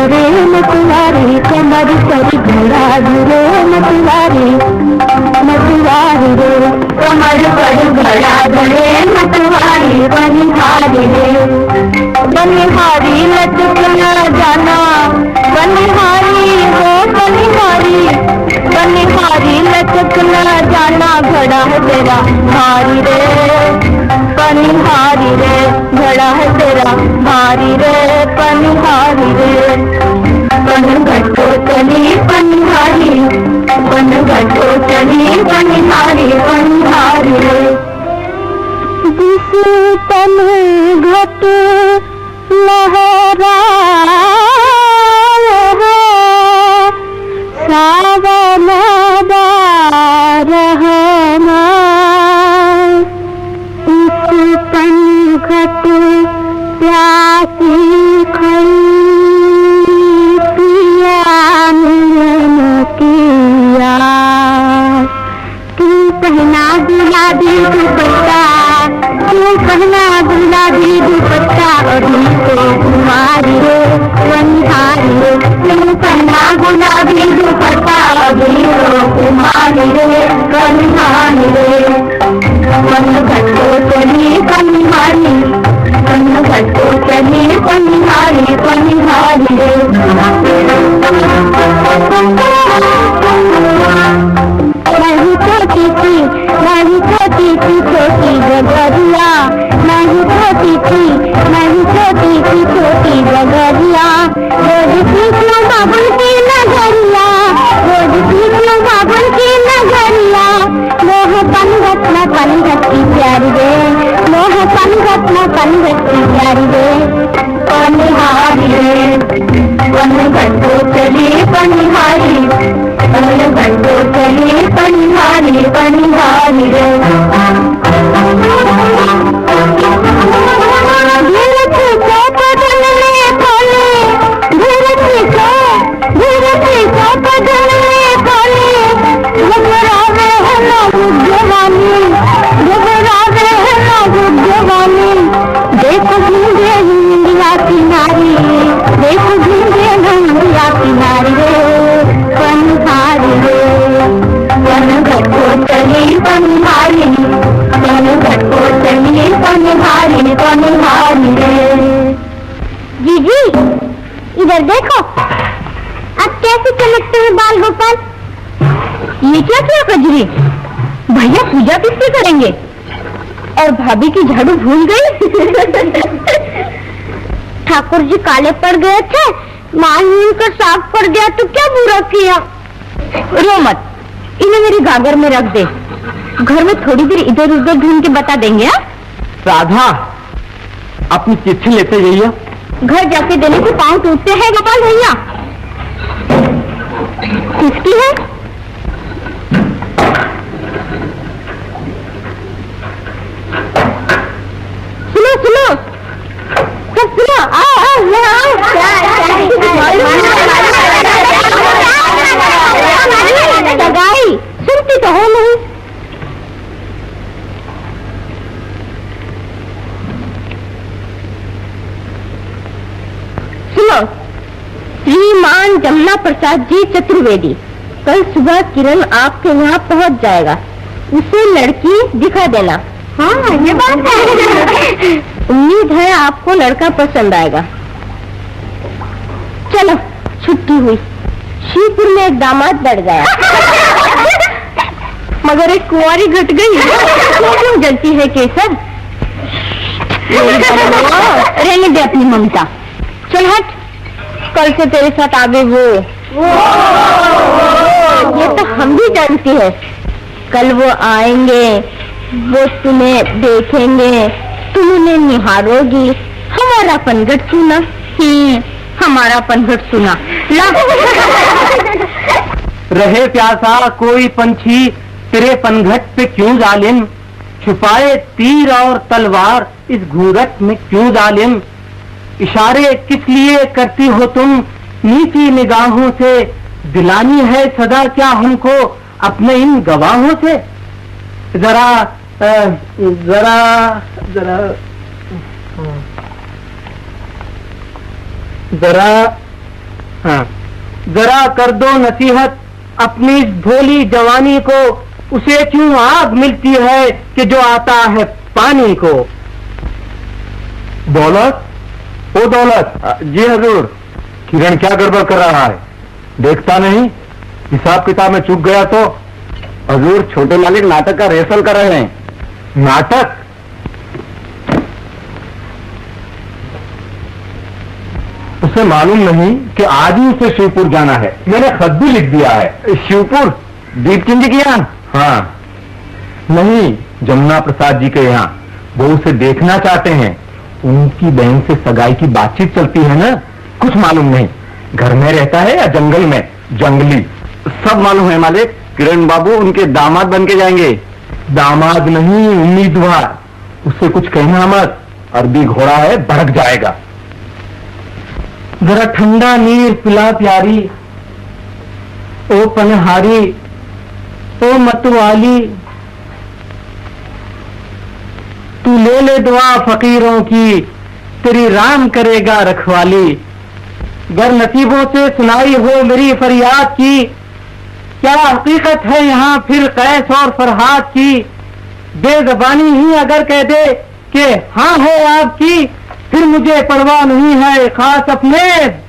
धरे मतवारी, कमर पर घड़ा धरे मतवारी, मतवारी रे कमर पर घड़ा धरे मतवारी, बनिहारी रे बनिहारी लचकना जाना, बनिहारी हो बनिहारी, बनिहारी लचकना जाना, घड़ा है तेरा भारी रे बनिहारी रे, घड़ा है तेरा भारी रे बनिहारी रे। पन घटो चली बनिहारी, पन घटो चली बनिहारी, बनिहारी रे। जिस तन घट लहरा सावन रहना, इस तन घट प्यासी खड़ी पिया मिलन किया, तू पहना गुलाबी दुपट्टा, तू पहना गुलाबी दुपट्टा, अभी तो कुमारी रे बनिहारी रे, तू पहना गुलाबी दुपट्टा, अभी तो कुमारी रे बनिहारी रे। पन घटो चली बनिहारी, पन घटो चली बनिहारी, बनिहारी रे। नहीं छोटी थी, नहीं छोटी थी छोटी जगरिया, नहीं छोटी थी, नहीं छोटी थी छोटी जगरिया, रोज सीखूं बाबुल की नगरिया, रोज सीखूं बाबुल की नगरिया, मोह पनघट न पनघट की प्यारी रे, मोह पनघट न पनघट की प्यारी रे बनिहारी रे। पन घटो चली बनिहारी, पन घटो चली बनिहारी, बनिहारी रे। धीरज को बदलने खोले, धीरज को बदलने खोले, घबरावे है लोग जवानी, घबरावे है लोग जवानी, देखो झूठे इंडिया की नारी, देखो झूठे इंडिया की नारी रे बनिहारी रे। पन घटो चली बनिहारी, पन घटो चली बनिहारी, बनिहारी रे। जीजी इधर देखो, अब कैसे चमकते हैं बाल गोपाल। ये क्या किया कजरी, भैया पूजा किससे करेंगे, और भाभी की झाड़ू भूल गई। ठाकुर जी काले पड़ गए थे, मान कर साफ पड़ गया तो क्या बुरा किया। रो मत, इन्हें मेरी गागर में रख दे, घर में थोड़ी देर इधर उधर ढूंढ के बता देंगे। राधा अपनी चिट्ठी लेते जाइए, घर जाके देने से पाँव टूटते हैं गोपाल भैया। किसकी है? सुनो सुनो सब सुनो, आओ आओ यहाँ आओ। सगाई सुनती तो हो नहीं। सुनो, श्रीमान जमुना प्रसाद जी चतुर्वेदी, कल सुबह किरण आपके यहाँ पहुँच जाएगा, उसे लड़की दिखा देना। हाँ ये बात है। उम्मीद है आपको लड़का पसंद आएगा। चलो छुट्टी हुई, शिवपुर में एक दामाद बढ़ गया, मगर एक कुंवारी घट गई। क्यों जलती है केसर, रहने दे अपनी ममता। चल हट, कल से तेरे साथ आगे वो ये तो हम भी जानती है। कल वो आएंगे, वो तुम्हें देखेंगे, तुम उन्हें निहारोगी, हमारा पनघट सुना। हमारा पनघट सुना। रहे प्यासा कोई पंछी तेरे पनघट पे क्यों जालिम, छुपाए तीर और तलवार इस घूंघट में क्यों जालिम, इशारे किस लिए करती हो तुम नीची निगाहों से, दिलानी है सदा क्या हमको अपने इन गवाहों से। जरा जरा जरा जरा हाँ, जरा कर दो नसीहत अपनी इस भोली जवानी को, उसे क्यों आग मिलती है कि जो आता है पानी को। दौलत, ओ दौलत। जी हजूर। किरण क्या गड़बड़ कर रहा है, देखता नहीं? हिसाब किताब में चूक गया तो? हजूर, छोटे मालिक नाटक का रिहर्सल कर रहे हैं। नाटक? उसे मालूम नहीं कि आज ही उसे शिवपुर जाना है। मैंने खत भी लिख दिया है। शिवपुर? दीपचंद जी के यहाँ? हाँ, नहीं, जमुना प्रसाद जी के यहाँ। वो उसे देखना चाहते हैं। उनकी बहन से सगाई की बातचीत चलती है ना, कुछ मालूम नहीं घर में रहता है या जंगल में। जंगली। सब मालूम है मालिक। किरण बाबू उनके दामाद बन के जाएंगे। दामाद नहीं, उम्मीदवार। उससे कुछ कहना मत, अरबी घोड़ा है, भड़क जाएगा। जरा ठंडा नीर पिला प्यारी, ओ पनहारी, ओ मतवाली, तू ले ले दुआ फकीरों की, तेरी राम करेगा रखवाली। गर नसीबों से सुनाई हो मेरी फरियाद की, क्या हकीकत है यहाँ फिर कैस और फरहाद की। बेजबानी ही अगर कह दे कि हाँ है आपकी, फिर मुझे परवाह नहीं है खास अपने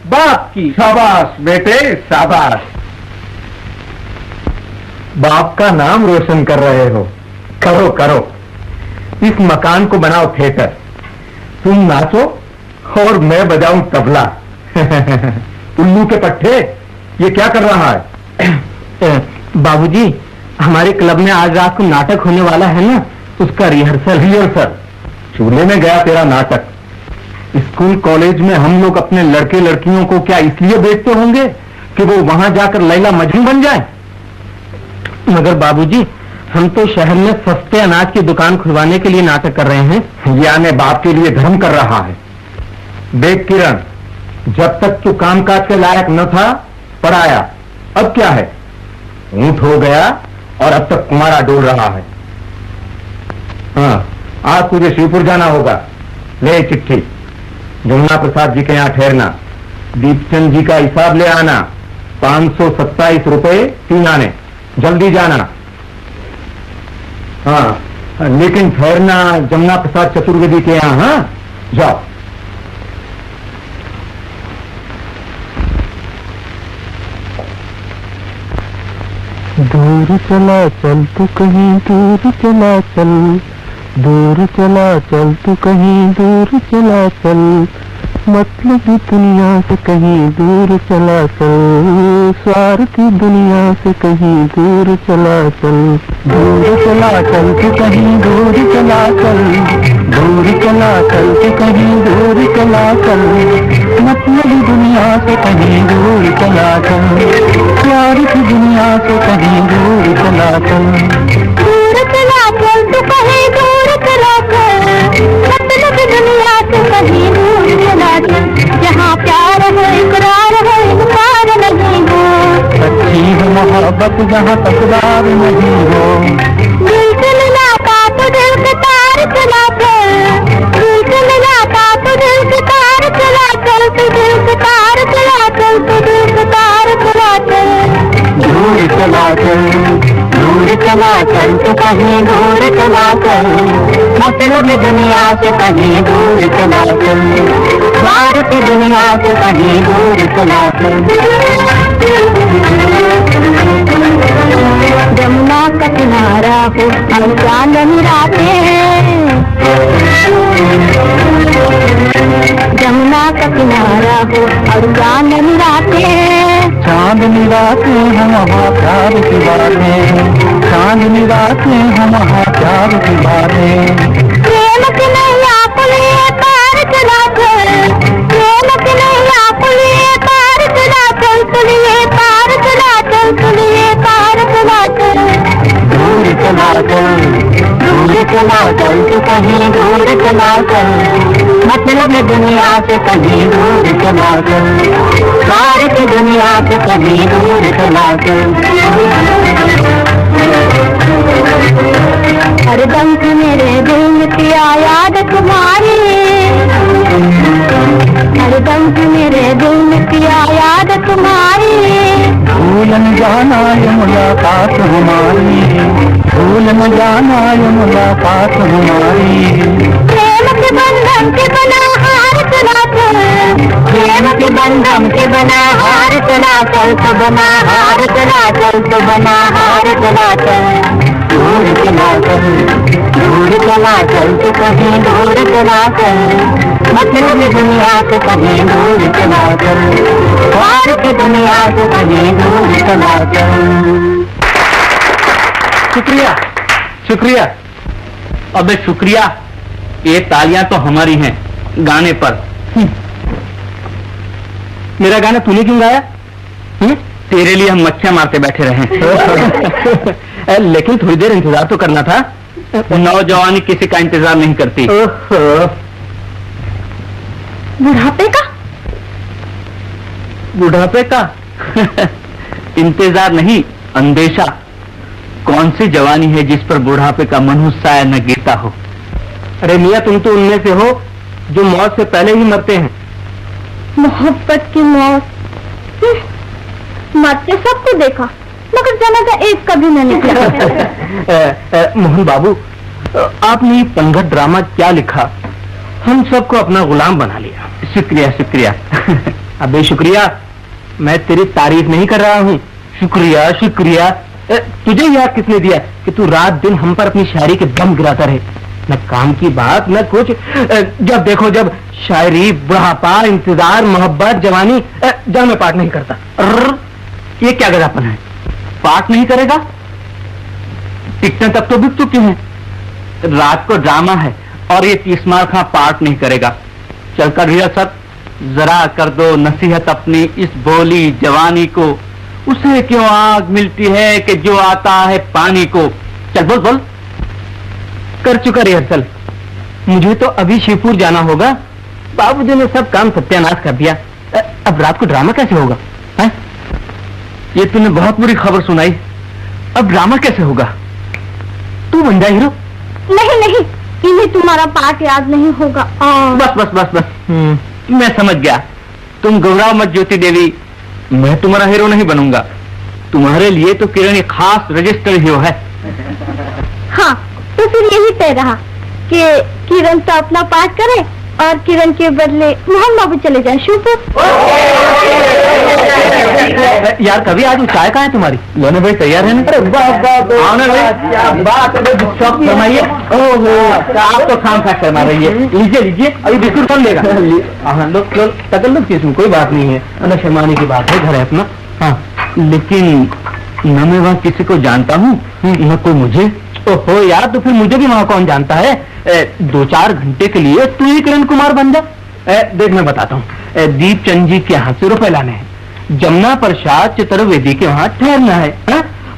बाप की। शाबाश बेटे, शाबाश। बाप का नाम रोशन कर रहे हो। करो करो, इस मकान को बनाओ थिएटर। तुम नाचो और मैं बजाऊं तबला। उल्लू के पट्टे, ये क्या कर रहा है? बाबूजी, हमारे क्लब में आज रात को नाटक होने वाला है ना, उसका रिहर्सल। चूल्हे में गया तेरा नाटक। स्कूल कॉलेज में हम लोग अपने लड़के लड़कियों को क्या इसलिए बेचते होंगे कि वो वहां जाकर लैला मजनू बन जाए? मगर बाबूजी, हम तो शहर में सस्ते अनाज की दुकान खुलवाने के लिए नाटक कर रहे हैं। यानी बाप के लिए धर्म कर रहा है। देख किरण, जब तक तू कामकाज के लायक न था, पढ़ाया। अब क्या है, ऊंट हो गया और अब तक कुमारा डोल रहा है। हाँ, आज तुझे शिवपुर जाना होगा। ले चिट्ठी, जमुना प्रसाद जी के यहाँ ठहरना। दीपचंद जी का हिसाब ले आना, 527 रुपए 3 आने। जल्दी जाना। हाँ, लेकिन ठहरना जमुना प्रसाद चतुर्वेदी के यहाँ। हाँ, जाओ। दूर चला चल तू कहीं दूर चला चल, दूर चला चल तू कहीं दूर चला चल, मतलब दुनिया से कहीं दूर चला चल, स्वार्थी दुनिया से कहीं दूर चला चल। दूर चला चल तू कहीं दूर चला चल, दूर चला चल तू कहीं दूर चला चल, मतलब दुनिया से कहीं दूर चला चल, स्वार्थी दुनिया से कहीं दूर चला चल। दूर चला चल तू कहीं दूर चला चल, मतलब दुनिया से कहीं दूर चला चल, जहाँ प्यार हो इकरार हो इनकार नहीं हो, सच्ची है मोहब्बत जहाँ तकरार नहीं हो। दिल से मिलाता तो दिल के तार चला चल, दिल से मिलाता तो दिल के तार चला चल, तो दिल के तार चला चल, तो दिल के तार चला चल। दूर चला चल, दूर चला चल तू कहीं दूर चला चल, मतलब दुनिया से कहीं दूर चला चल, भारत दुनिया से कहीं दूर चला चल। जमुना का किनारा हो हम चांद मिलाते हैं, जमुना का किनारा हो और चांद मिलाते हैं, चांद मिलाते हम वहाँ प्यार की बातें, चांद मिलाते हम वहाँ प्यार की बातें। प्रेम की नैया पुलिये पार चला चल, प्रेम की नैया पुलिये पार चला चल, पुलिये पार चला चल, पुलिये पार चला चल। दूर चला चल, दूर चला चल तू कहीं दूर चला चल, मतलब दुनिया से कहीं दूर चला चल, पार की दुनिया से कहीं दूर चला चल। हरदम से मेरे दिल में किया याद तुम्हारी, हरदम से मेरे दिल में किया याद मुलाकात हमारी, भूल न जाना ये मुलाकात हमारी। प्रेम के बंधन के बना हार चला चल, प्रेम के बंधन के बना हार चला चल, तो बना हार चला चल, तो बना हार चला चल। दूर चला चल, दूर चला चल, तो कहीं दूर चला चल, मतलब की दुनिया से कहीं दूर चला चल, प्यार की दुनिया से कहीं दूर चला चल। शुक्रिया, शुक्रिया। अबे शुक्रिया, ये तालियां तो हमारी हैं गाने पर। मेरा गाना तूने क्यों गाया? तेरे लिए हम मच्छियां मारते बैठे रहे। लेकिन थोड़ी देर इंतजार तो करना था। नौजवानी किसी का इंतजार नहीं करती। बुढ़ापे का? बुढ़ापे का? इंतजार नहीं, अंदेशा। कौन सी जवानी है जिस पर बुढ़ापे का मनहुस्साया न गिरता हो? अरे मियाँ, तुम तो उनमें से हो जो मौत से पहले ही मरते हैं। मोहब्बत की मौत, मरते सबको देखा, मगर जनाजा एक कभी न निकला। मोहन बाबू, आपने ये पंगत ड्रामा क्या लिखा? हम सबको अपना गुलाम बना लिया। शुक्रिया, शुक्रिया। अबे शुक्रिया, मैं तेरी तारीफ नहीं कर रहा हूँ। शुक्रिया, शुक्रिया। तुझे याद किसने दिया कि तू रात दिन हम पर अपनी शायरी के बम गिराता रहे? न काम की बात न कुछ। जब देखो जब शायरी, बुढ़ापा, इंतजार, मोहब्बत, जवानी। जब मैं पाठ नहीं करता। ये क्या गधापन है? पाठ नहीं करेगा? टिकटें तब तो बिक चुकी हैं। रात को ड्रामा है और ये 30 मार खा पाठ नहीं करेगा। चलकर रियासत जरा कर दो नसीहत अपनी इस बोली जवानी को। उसे क्यों आग मिलती है कि जो आता है पानी को। चल बोल बोल। कर चुका रिहर्सल। मुझे तो अभी शिवपुर जाना होगा। बाबूजी ने सब काम सत्यानाश कर दिया। अब रात को ड्रामा कैसे होगा? है? ये तूने बहुत बुरी खबर सुनाई। अब ड्रामा कैसे होगा? तू बन जा हीरो। नहीं नहीं, इन्हें तुम्हारा पाठ याद नहीं होगा। बस बस बस बस। मैं समझ गया। तुम घबराओ मत ज्योति देवी, मैं तुम्हारा हीरो नहीं बनूंगा। तुम्हारे लिए तो किरण एक खास रजिस्टर हीरो है। हाँ, तो फिर यही तय रहा कि किरण तो अपना पाठ करे और किरण के बदले मोहन बाबू चले जाए शिवपुर। यार कभी आज चाय कहाँ है तुम्हारी? लोने भाई तैयार है ना? अरे बात फरमाइए। ओहो, आप तो खाम खा शर्मा रही है। लीजिए लीजिए, अभी बिस्कुट कौन लेगा? हाँ लो लो, तकल्लुफ की इसमें कोई बात नहीं है। न शर्माने की बात है, घर है अपना। हाँ, लेकिन न मैं वहाँ किसी को जानता हूँ न कोई मुझे। ओहो यार, तो फिर मुझे भी वहाँ कौन जानता है? 2-4 घंटे के लिए तू ही किरण कुमार बन जा। देख मैं बताता हूँ। दीपचंद जी के यहाँ से रुपए लाने हैं, जमुना प्रसाद चतुर्वेदी के वहाँ ठहरना है,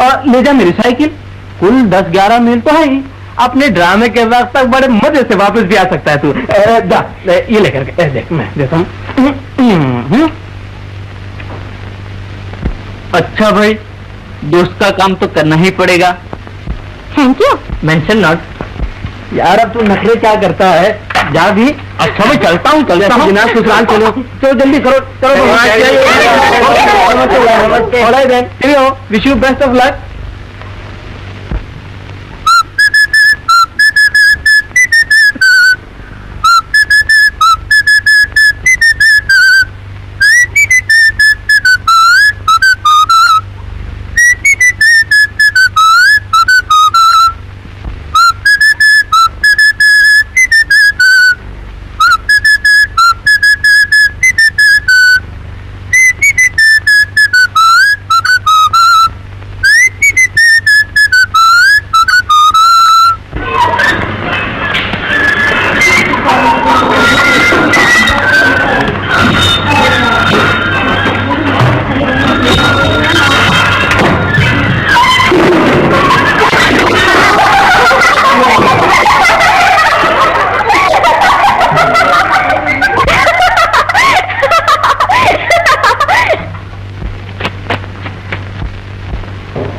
और ले जा मेरी साइकिल। कुल 10-11 मील तो है ही। अपने ड्रामे के वक्त तक बड़े मजे से वापस भी आ सकता है तू। ये लेकर के देख, मैं देता हूँ। अच्छा भाई, दोस्त का काम तो करना ही पड़ेगा। Thank you. Mention not. यार अब तू नखरे क्या करता है? जा भी। अच्छा मैं चलता हूँ बिना ससुराल। चलो चलो जल्दी करो करो। Wish you best of luck.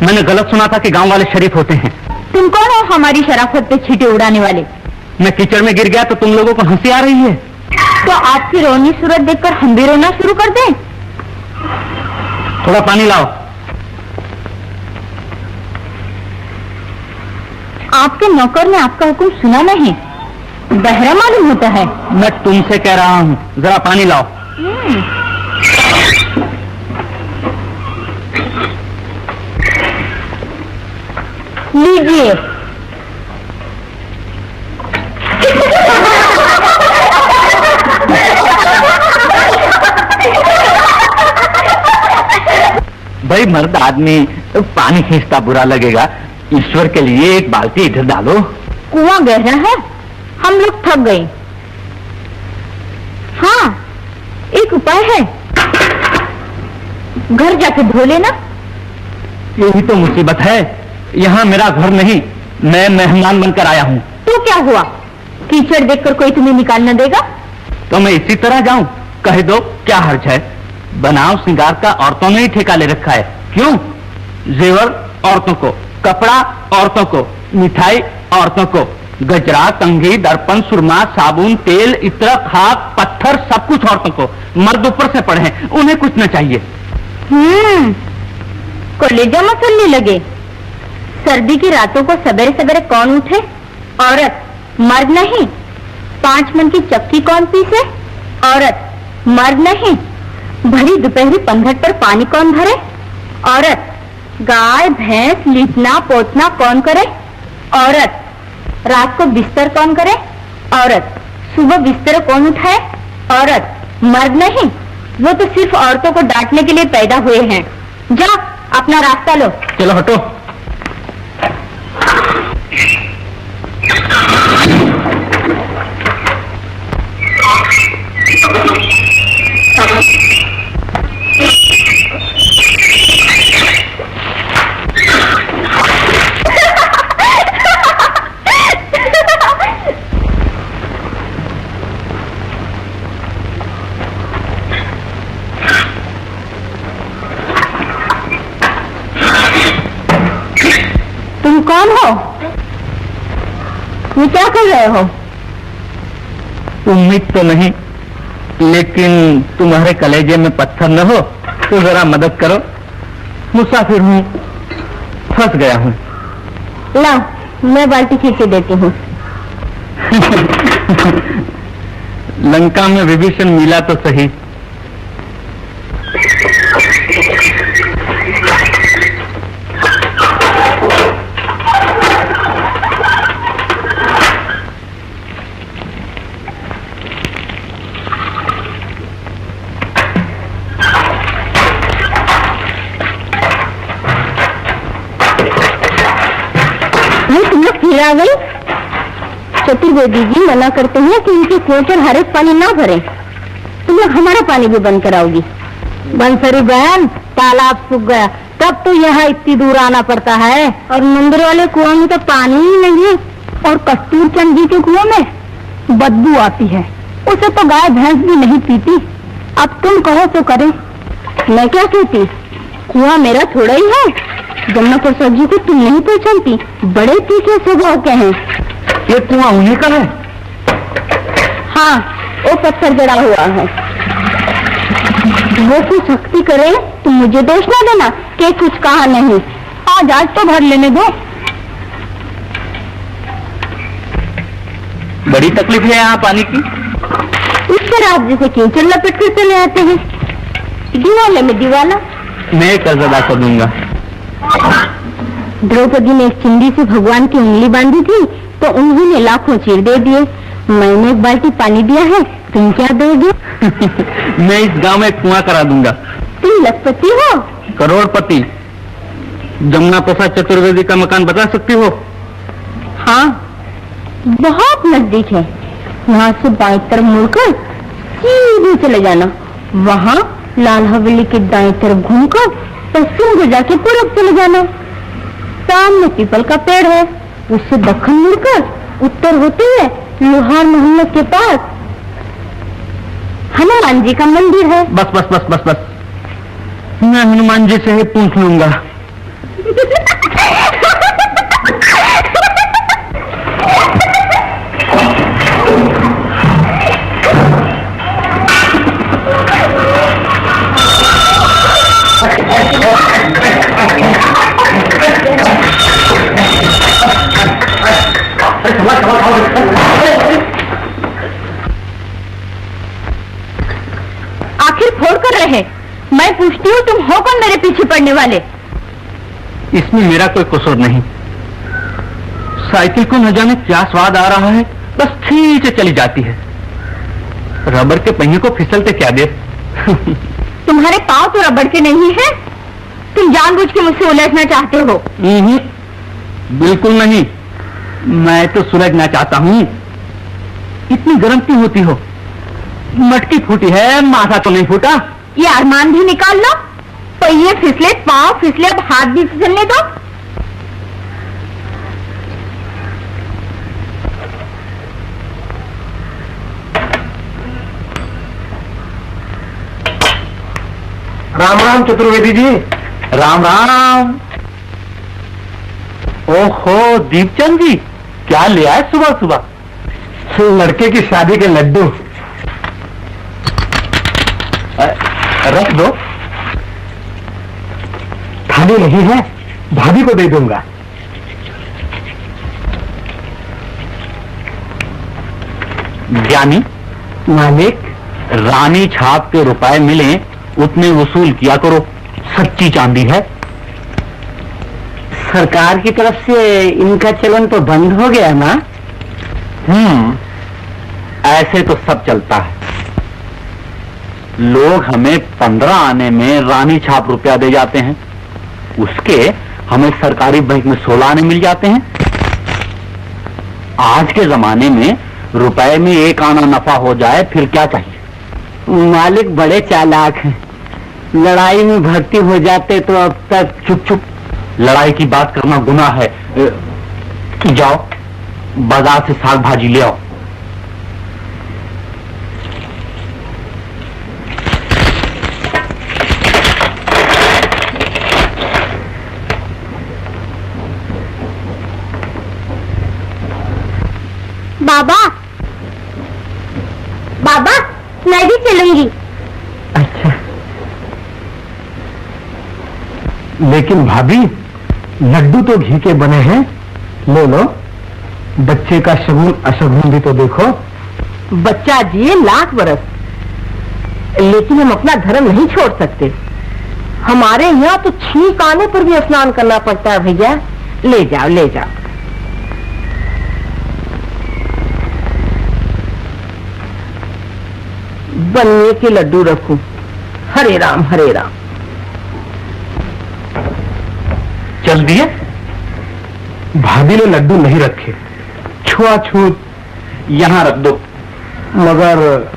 मैंने गलत सुना था कि गांव वाले शरीफ होते हैं। तुम कौन हो हमारी शराफत पे छींटे उड़ाने वाले? मैं कीचड़ में गिर गया तो तुम लोगों को हंसी आ रही है। तो आपकी रोनी सूरत देखकर हम भी रोना शुरू कर दें? थोड़ा पानी लाओ। आपके नौकर ने आपका हुक्म सुना नहीं, बहरा मालूम होता है। मैं तुमसे कह रहा हूँ, जरा पानी लाओ। लीजिए। भाई मर्द आदमी पानी खींचता बुरा लगेगा, ईश्वर के लिए एक बाल्टी इधर डालो। कुआं गहरा है, हम लोग थक गए। हाँ, एक उपाय है, घर जाके धो लेना। यही तो मुसीबत है, यहाँ मेरा घर नहीं, मैं मेहमान बनकर आया हूँ। तो क्या हुआ, कीचड़ देखकर कोई तुम्हें निकाल न देगा? तो मैं इसी तरह जाऊं? कह दो, क्या हर्ज है? बनाव श्रृंगार का औरतों ने ही ठेका ले रखा है। क्यों? जेवर औरतों को, कपड़ा औरतों को, मिठाई औरतों को, गजरा, कंघी, दर्पण, सुरमा, साबुन, तेल, इत्र, खाक, पत्थर, सब कुछ औरतों को। मर्द ऊपर से पड़े हैं, उन्हें कुछ न चाहिए। कलेजा मसलने लगे। सर्दी की रातों को सवेरे सवेरे कौन उठे? औरत, मर्द नहीं। 5 मन की चक्की कौन पीसे? औरत, मर्द नहीं। भरी दोपहरी पनघट पर पानी कौन भरे? औरत। गाय भैंस लीपना पोतना कौन करे? औरत। रात को बिस्तर कौन करे? औरत। सुबह बिस्तर कौन उठाए? औरत, मर्द नहीं। वो तो सिर्फ औरतों को डांटने के लिए पैदा हुए हैं। जा, अपना रास्ता लो। चलो हटो। तुम कौन हो? ये क्या कर रहे हो? उम्मीद तो नहीं, लेकिन तुम्हारे कलेजे में पत्थर न हो तो जरा मदद करो। मुसाफिर हूँ, फंस गया हूँ। लाओ, मैं बाल्टी खींच के देती हूँ। लंका में विभीषण मिला तो सही। तुम लोग फिर आ गई। चतुर्वेदी जी मना करते हैं कि इनके कुएं पर हर एक पानी ना भरे। तुम लोग हमारा पानी भी बंद कराओगी। बंसरी बहन, तालाब सूख गया, तब तो यहाँ इतनी दूर आना पड़ता है। और मंदिर वाले कुआं में तो पानी ही नहीं है। और कस्तूर चंद जी के कुएं में बदबू आती है, उसे तो गाय भैंस भी नहीं पीती। अब तुम कहो तो करे, मैं क्या कहती? कुआं मेरा थोड़ा ही है। जमुना प्रसाद जी को तुम नहीं पहचानती, बड़े तीखे स्वभाव के हैं। ये कुआं उन्हीं का है? हाँ, वो पत्थर जड़ा हुआ है। वो कुछ शक्ति करे तो मुझे दोष ना देना कि कुछ कहा नहीं। आज तो भर लेने दो। बड़ी तकलीफ है यहाँ पानी की। इस तरह आप जैसे कीचड़ लपेट कर चले आते हैं। दीवाले में दीवाला। मैं कर्ज अदा कर दूंगा। द्रौपदी ने एक चिंदी से भगवान की उंगली बांधी थी तो उन्होंने लाखों चीर दे दिए। मैंने एक बाल्टी पानी दिया है, तुम क्या दोगे? मैं इस गांव में कुआं करा दूंगा। तुम लखपति हो? करोड़पति। जमुना प्रसाद चतुर्वेदी का मकान बता सकती हो? हाँ, बहुत नजदीक है। यहाँ से बाएं तरफ मुड़कर सीधे चले जाना। वहाँ लाल हवेली के दाएं तरफ घूमकर पश्चिम को जाके पूरब चले जाना। सामने पीपल का पेड़ है, उससे दक्षिण मुड़कर उत्तर होते हुए लोहार मोहल्ले के पास हनुमान जी का मंदिर है। बस बस बस बस बस, मैं हनुमान जी से ही पूछ लूंगा। आखिर फोड़ कर रहे। मैं पूछती हूँ तुम हो कौन मेरे पीछे पड़ने वाले? इसमें मेरा कोई कसूर नहीं। साइकिल को न जाने क्या स्वाद आ रहा है, बस खींचे चली जाती है। रबर के पहिए को फिसलते क्या देर। तुम्हारे पाँव तो रबड़ के नहीं है। तुम जानबूझ के मुझसे उलझना चाहते हो। बिल्कुल नहीं, मैं तो सुलझना चाहता हूँ। इतनी गर्म क्यों होती हो? मटकी फूटी है, माथा तो नहीं फूटा। ये अरमान भी निकाल लो। पहिए फिसले, पाँव फिसले, अब हाथ भी फिसलने दो। राम राम चतुर्वेदी जी। राम राम। ओहो दीपचंद जी, क्या ले आए सुबह सुबह? लड़के की शादी के लड्डू। रख दो। थाली नहीं है, भाभी को दे दूंगा। ज्ञानी मालिक, रानी छाप के रुपए मिले उतने वसूल किया करो। सच्ची चांदी है। सरकार की तरफ से इनका चलन तो बंद हो गया ना? ऐसे तो सब चलता है। लोग हमें 15 आने में रानी छाप रुपया दे जाते हैं, उसके हमें सरकारी बैंक में 16 आने मिल जाते हैं। आज के जमाने में रुपए में 1 आना नफा हो जाए फिर क्या चाहिए? मालिक बड़े चालाक हैं। लड़ाई में भर्ती हो जाते तो अब तक। चुप चुप, लड़ाई की बात करना गुनाह है। जाओ बाजार से साग भाजी ले आओ। बाबा, बाबा, मैं भी चलूंगी। अच्छा, लेकिन भाभी लड्डू तो घी के बने हैं, ले लो। बच्चे का शगुन अशगुन भी तो देखो। बच्चा जिए लाख बरस, लेकिन हम अपना धर्म नहीं छोड़ सकते। हमारे यहाँ तो छींक आने पर भी स्नान करना पड़ता है। भैया ले जाओ, ले जाओ। बनिए के लड्डू रखूं। हरे राम, हरे राम। चल दिए। भाभी ने लड्डू नहीं रखे, छुआछूत यहां रख दो। मगर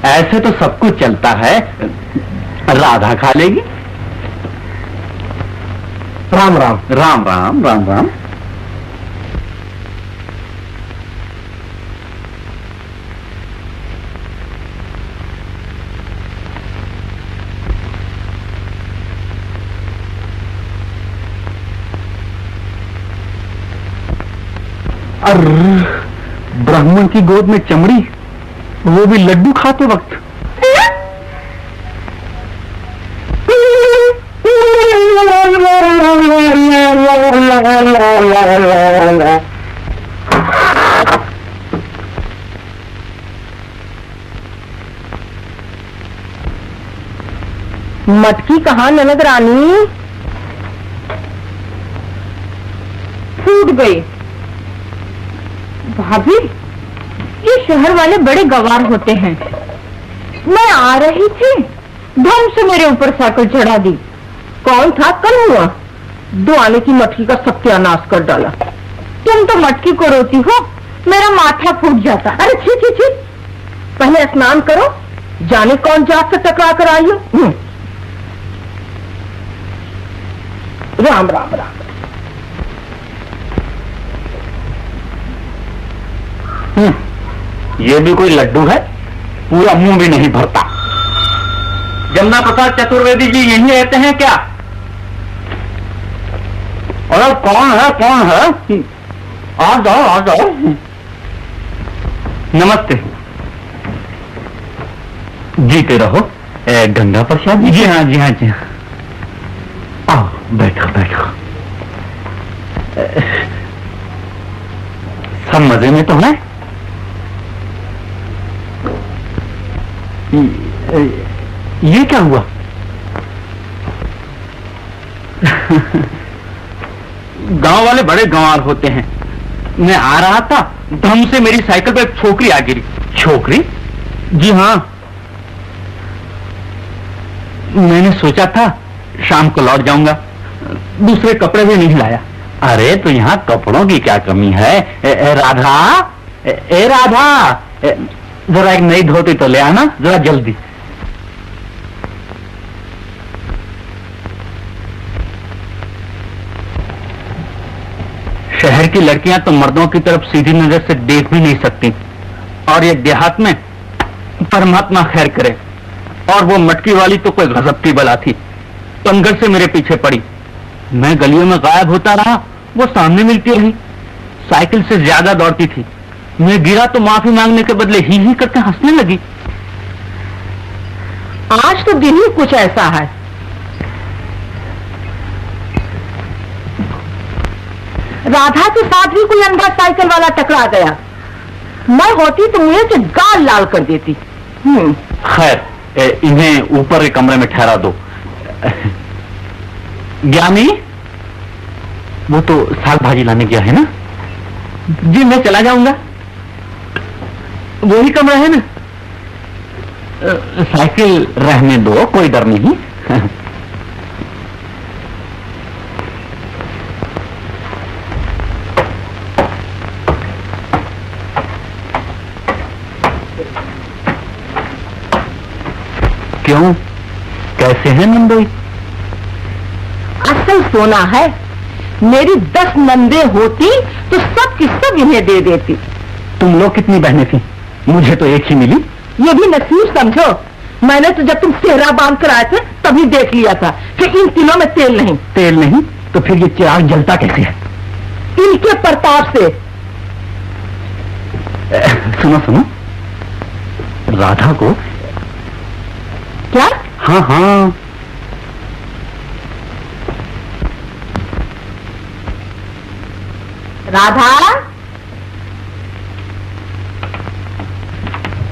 ऐसे तो सब कुछ चलता है। राधा खा लेगी। राम राम। राम राम, राम राम। ब्राह्मण की गोद में चमड़ी, वो भी लड्डू खाते वक्त। मटकी कहाँ ननद रानी? फूट गई। भाभी, ये शहर वाले बड़े गवार होते हैं। मैं आ रही थी, धम से मेरे ऊपर साइकिल चढ़ा दी। कौन था? कल हुआ। 2 आने की मटकी का सत्यानाश कर डाला। तुम तो मटकी को रोती हो, मेरा माथा फूट जाता। अरे छी छी छी, पहले स्नान करो, जाने कौन जात से टकरा कर आई हो। राम राम राम। ये भी कोई लड्डू है? पूरा मुंह भी नहीं भरता। जमुना प्रसाद चतुर्वेदी जी यहीं रहते हैं क्या? अरे कौन है, कौन है? आ जाओ, आ जाओ। नमस्ते। जीते रहो। गंगा प्रसाद जी? हाँ जी, हाँ जी। आओ बैठो बैठो। सब मजे में तो है। ये क्या हुआ? गांव वाले बड़े गंवार होते हैं। मैं आ रहा था, धम से मेरी साइकिल पर एक छोकरी आ गिरी। छोकरी? जी हाँ। मैंने सोचा था शाम को लौट जाऊंगा, दूसरे कपड़े भी नहीं लाया। अरे तो यहाँ कपड़ों की क्या कमी है? राधा, राधा, जरा एक नई धोती तो ले आना, जरा जल्दी। शहर की लड़कियां तो मर्दों की तरफ सीधी नजर से देख भी नहीं सकती, और ये देहात में परमात्मा खैर करे। और वो मटकी वाली तो कोई गजब की बला थी, पंगल से मेरे पीछे पड़ी। मैं गलियों में गायब होता रहा, वो सामने मिलती रही, साइकिल से ज्यादा दौड़ती थी। मैं गिरा तो माफी मांगने के बदले ही करके हंसने लगी। आज तो दिन ही कुछ ऐसा है। राधा के साथ भी कोई अंधा साइकिल वाला टकरा गया। मैं होती तो मुझे से गाल लाल कर देती। खैर, इन्हें ऊपर के कमरे में ठहरा दो। ज्ञानी, वो तो साग भाजी लाने गया है ना? जी मैं चला जाऊंगा, वही कमरा है ना। साइकिल रहने दो, कोई डर नहीं। क्यों, कैसे हैं नंदोई? असल सोना है। मेरी 10 नंदे होती तो सब की सब इन्हें दे देती। तुम लोग कितनी बहनें थी? मुझे तो एक ही मिली। ये भी नसीब समझो। मैंने तो जब तुम सेहरा बांध कर आए थे तभी देख लिया था कि इन तीनों में तेल नहीं। तेल नहीं तो फिर ये चिराग जलता कैसे है? इनके प्रताप से। सुनो सुनो, राधा को। क्या? हाँ हाँ, राधा,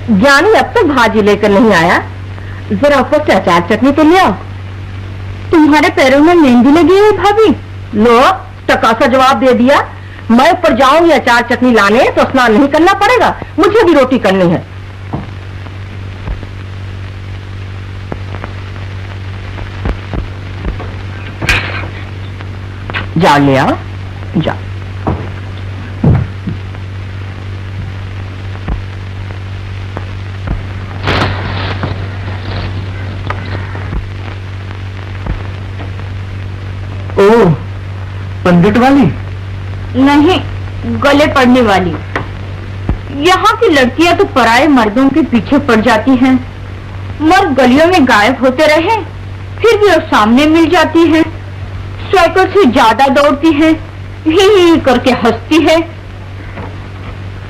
ज्ञानी अब तक भाजी लेकर नहीं आया। जरा ऊपर से अचार चटनी तो ले आओ। तुम्हारे पैरों में मेहंदी लगी है भाभी। लो, टका सा जवाब दे दिया। मैं ऊपर जाऊंगी अचार चटनी लाने तो स्नान नहीं करना पड़ेगा, मुझे भी रोटी करनी है। जा ले आओ, जा। ओ, पंडित वाली? नहीं, गले पड़ने वाली। यहाँ की लड़कियां तो पराये मर्दों के पीछे पड़ जाती हैं। मर्द गलियों में गायब होते रहे, फिर भी वो सामने मिल जाती है। साइकिल से ज्यादा दौड़ती है, ही करके हंसती है।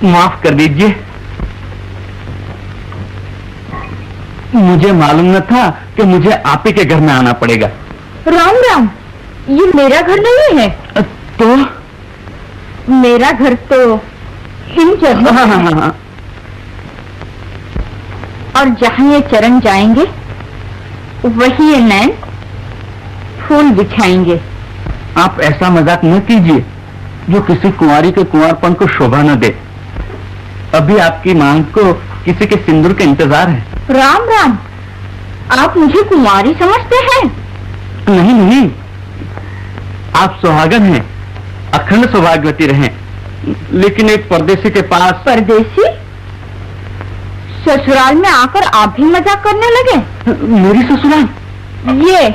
माफ कर दीजिए, मुझे मालूम न था कि मुझे आप ही के घर में आना पड़ेगा। राम राम, ये मेरा घर नहीं है। तो मेरा घर तो इन जगहों हाँ, है। हाँ, हाँ। और जहाँ ये चरण जाएंगे वही ये नैन फूल बिछाएंगे। आप ऐसा मजाक न कीजिए जो किसी कुंवारी के कुंवारपन को शोभा न दे। अभी आपकी मांग को किसी के सिंदूर का इंतजार है। राम राम, आप मुझे कुमारी समझते हैं? नहीं नहीं, आप सुहागन हैं, अखंड सौभाग्यवती रहें। लेकिन एक परदेसी के पास। परदेसी? ससुराल में आकर आप भी मजाक करने लगे? मेरी ससुराल? ये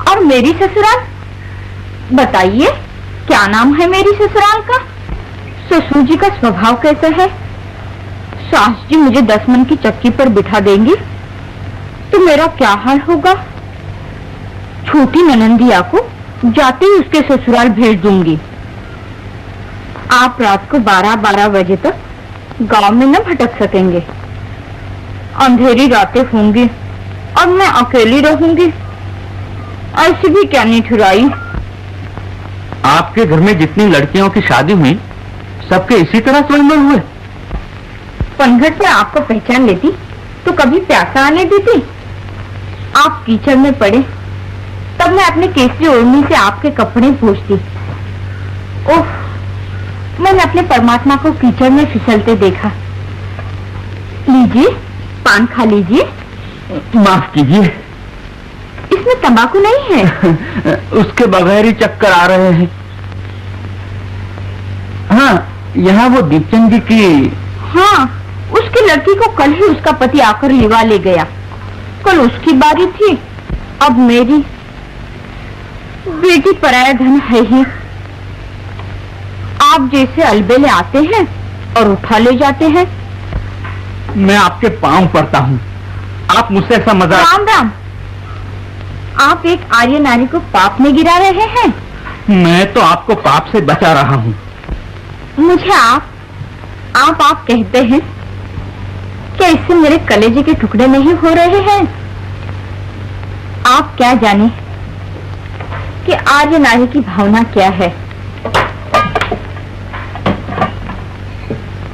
और मेरी ससुराल? बताइए, क्या नाम है मेरी ससुराल का? ससुर जी का स्वभाव कैसा है? सास जी मुझे 10 मन की चक्की पर बिठा देंगी तो मेरा क्या हाल होगा? छोटी ननंदिया को जाते ही उसके ससुराल भेज दूंगी। आप रात को 12-12 बजे तक गांव में न भटक सकेंगे। अंधेरी रातें होंगी और मैं अकेली रहूंगी। ऐसी भी क्या निठुराई। आपके घर में जितनी लड़कियों की शादी हुई सबके इसी तरह सोलमल हुए। पनघट में आपको पहचान लेती तो कभी प्यासा आने देती। आप कीचड़ में पड़े तब मैं अपने केसरी ओढ़नी से आपके कपड़े पोंछती। ओह, मैंने अपने परमात्मा को कीचड़ में फिसलते देखा। लीजिए, पान खा लीजिए। माफ कीजिए, इसमें तंबाकू नहीं है। उसके बगैर ही चक्कर आ रहे हैं। हाँ, यहाँ वो दीपचंद जी की। हाँ, उसकी लड़की को कल ही उसका पति आकर लिवा ले गया। कल उसकी बारी थी, अब मेरी। बेटी पराया धन है ही। आप जैसे अलबेले आते हैं और उठा ले जाते हैं। मैं आपके पांव पड़ता हूँ, आप मुझसे ऐसा मजाक। राम राम, आप एक आर्य नारी को पाप में गिरा रहे हैं। मैं तो आपको पाप से बचा रहा हूँ। मुझे आप कहते हैं, क्या इससे मेरे कलेजे के टुकड़े नहीं हो रहे हैं? आप क्या जाने कि आर्य नारी की भावना क्या है।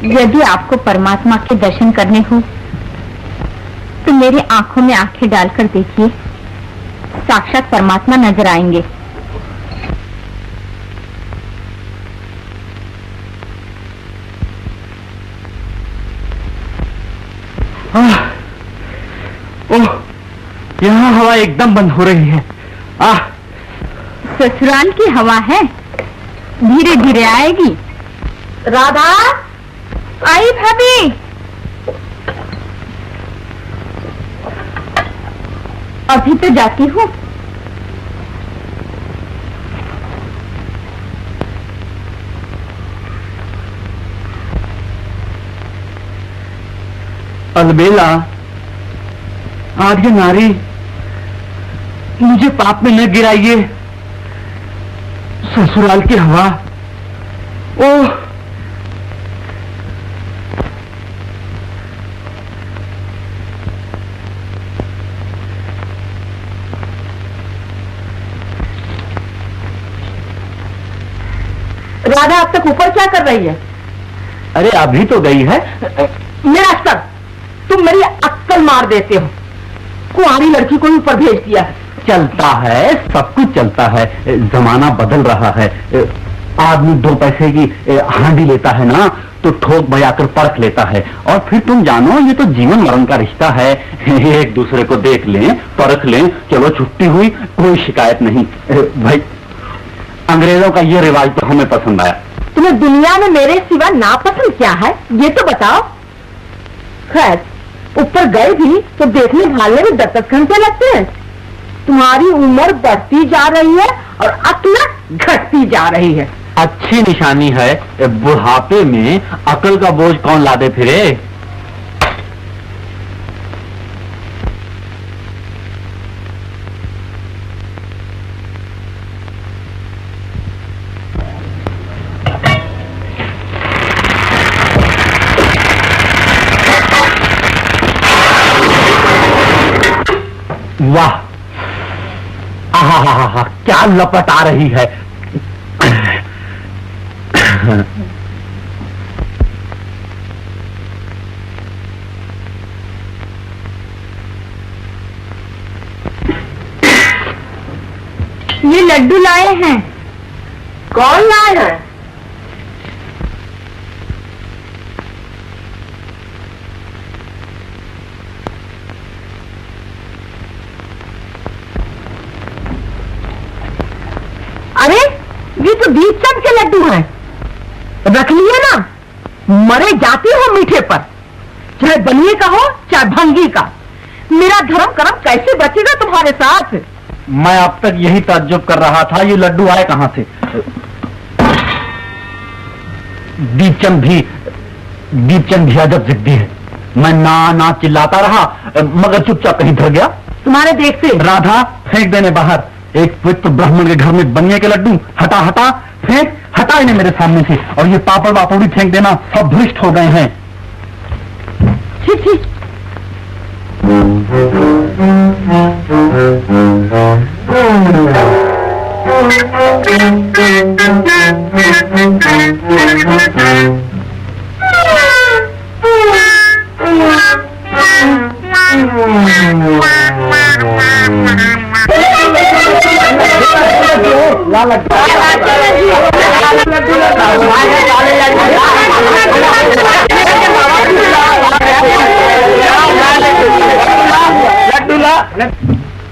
यदि आपको परमात्मा के दर्शन करने हो तो मेरी आंखों में आंखें डालकर देखिए, साक्षात परमात्मा नजर आएंगे। ओह, यहाँ हवा एकदम बंद हो रही है। ससुराल की हवा है, धीरे धीरे आएगी। राधा, आई भाभी। अभी तो जाती हूँ। अलबेला, आर्य नारी, मुझे पाप में न गिराइए। ससुराल की हवा। ओह, राधा अब तक ऊपर क्या कर रही है? अरे अभी तो गई है। मेरा सर, तुम मेरी अक्कल मार देते हो। कुंवारी लड़की को ऊपर भेज दिया। चलता है, सब कुछ चलता है। जमाना बदल रहा है। आदमी 2 पैसे की हांडी लेता है ना तो ठोक बजाकर परख लेता है। और फिर तुम जानो, ये तो जीवन मरण का रिश्ता है। एक दूसरे को देख लें, परख लें, चलो छुट्टी हुई, कोई शिकायत नहीं। भाई, अंग्रेजों का ये रिवाज तो हमें पसंद आया। तुम्हें दुनिया में मेरे सिवा नापसंद क्या है, ये तो बताओ। खैर, ऊपर गए भी तो देखने भालने में 10 घंटे लगते हैं। तुम्हारी उम्र बढ़ती जा रही है और अक्ल घटती जा रही है। अच्छी निशानी है। बुढ़ापे में अकल का बोझ कौन लादे फिरे। वाह, आहा, क्या लपट आ रही है। ये लड्डू लाए हैं। कौन लाए हैं? अरे, ये तो दीपचंद के लड्डू हैं। रख लिए ना, मरे जाते हो मीठे पर, चाहे बनिए का हो चाहे भंगी का। मेरा धर्म कर्म कैसे बचेगा तुम्हारे साथ? मैं अब तक यही ताज्जुब कर रहा था, ये लड्डू आए कहां से। दीपचंद भी अजब जिद्दी है। मैं ना चिल्लाता रहा, मगर चुपचाप कहीं धर गया। तुम्हारे देखते। राधा, फेंक देने बाहर। एक पवित्र ब्राह्मण के घर में बनिए के लड्डू। हटा, फेंक, हटा इन्हें मेरे सामने से। और ये पापड़ वापड़ी फेंक देना, सब भ्रष्ट हो गए हैं। छी।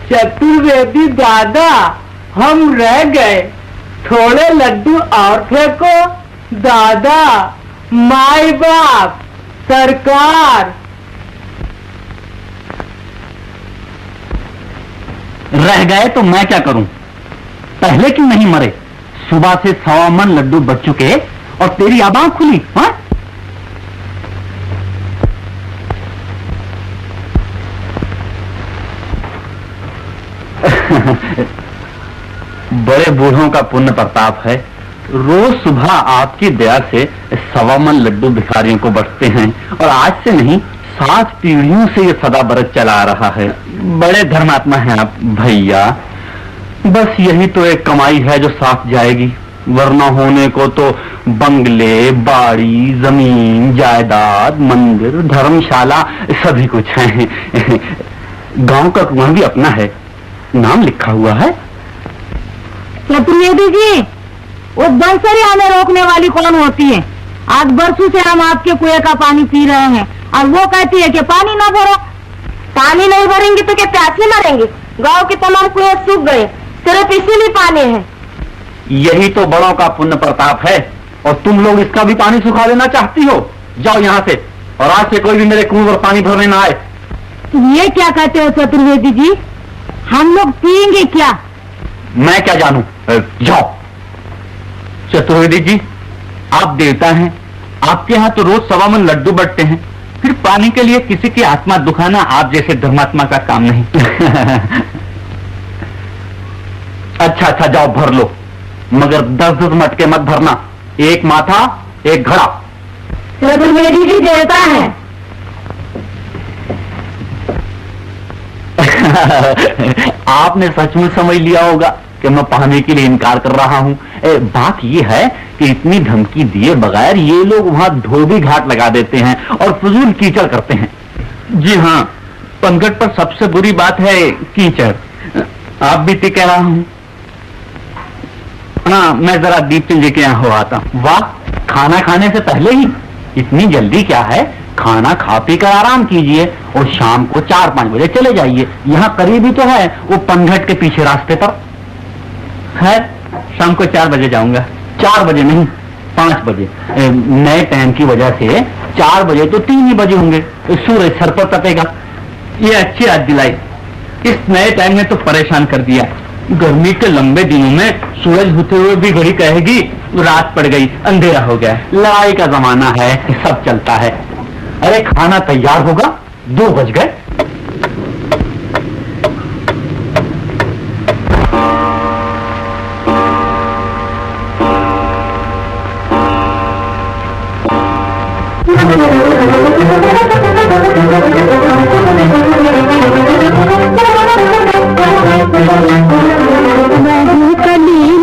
चतुर्वेदी दादा, हम रह गए, थोड़े लड्डू और फेंको। दादा, माई बाप, सरकार। रह गए तो मैं क्या करूं? पहले क्यों नहीं मरे? सुबह से 1.25 मन लड्डू बच चुके और तेरी आबां खुली। हाँ? बड़े बूढ़ों का पुण्य प्रताप है, रोज सुबह आपकी दया से 1.25 मन लड्डू भिखारियों को बंटते हैं और आज से नहीं 7 पीढ़ियों से ये सदा बरत चला आ रहा है। बड़े धर्मात्मा हैं आप भैया। बस यही तो एक कमाई है जो साथ जाएगी, वरना होने को तो बंगले, बाड़ी, जमीन, जायदाद, मंदिर, धर्मशाला सभी कुछ है। गांव का कुआं भी अपना है, नाम लिखा हुआ है। चतुर्वेदी जी, वो बंसरी हमें रोकने वाली कौन होती है? आज बरसों से हम आपके कुएं का पानी पी रहे हैं और वो कहती है कि पानी ना भरो। पानी नहीं भरेंगे तो क्या प्यासे मरेंगे? गांव के तमाम कुएं सूख गए, सिर्फ इसीलिए पानी है। यही तो बड़ों का पुण्य प्रताप है और तुम लोग इसका भी पानी सुखा देना चाहती हो। जाओ यहाँ से, और आज से कोई भी मेरे कुएं पर पानी भरने ना आए। ये क्या कहते हो चतुर्वेदी जी? हम लोग पिएंगे क्या? मैं क्या जानूं? जाओ। चतुर्वेदी जी, आप देवता हैं, आपके यहाँ तो रोज 1.25 मन लड्डू बंटते हैं, फिर पानी के लिए किसी की आत्मा दुखाना आप जैसे धर्मात्मा का काम नहीं। अच्छा, जाओ भर लो, मगर 10-10 मटके मत भरना, एक माथा एक घड़ा। चतुर्वेदी जी देवता है। आपने सचमुच समझ लिया होगा कि मैं पानी के लिए इनकार कर रहा हूं। बात यह है कि इतनी धमकी दिए बगैर ये लोग वहां धोबी घाट लगा देते हैं और फजूल कीचड़ करते हैं। जी हाँ, पंगट पर सबसे बुरी बात है कीचड़। आप भी तो कह रहा हूं। हाँ, मैं जरा दीप्ति जी के यहाँ हो आता हूं। वाह, खाना खाने से पहले ही इतनी जल्दी क्या है? खाना खा पी कर आराम कीजिए और शाम को 4-5 बजे चले जाइए। यहाँ करीब ही तो है, वो पंगट के पीछे रास्ते पर है। शाम को 4 बजे जाऊंगा। 4 बजे नहीं, 5 बजे। नए टाइम की वजह से 4 बजे तो 3 ही बजे होंगे, सूरज सर पर तपेगा। ये अच्छी याद दिलाई। इस नए टाइम ने तो परेशान कर दिया। गर्मी के लंबे दिनों में सूरज होते हुए भी घड़ी कहेगी रात पड़ गई, अंधेरा हो गया। लड़ाई का जमाना है, सब चलता है। अरे खाना तैयार होगा, 2 बज गए।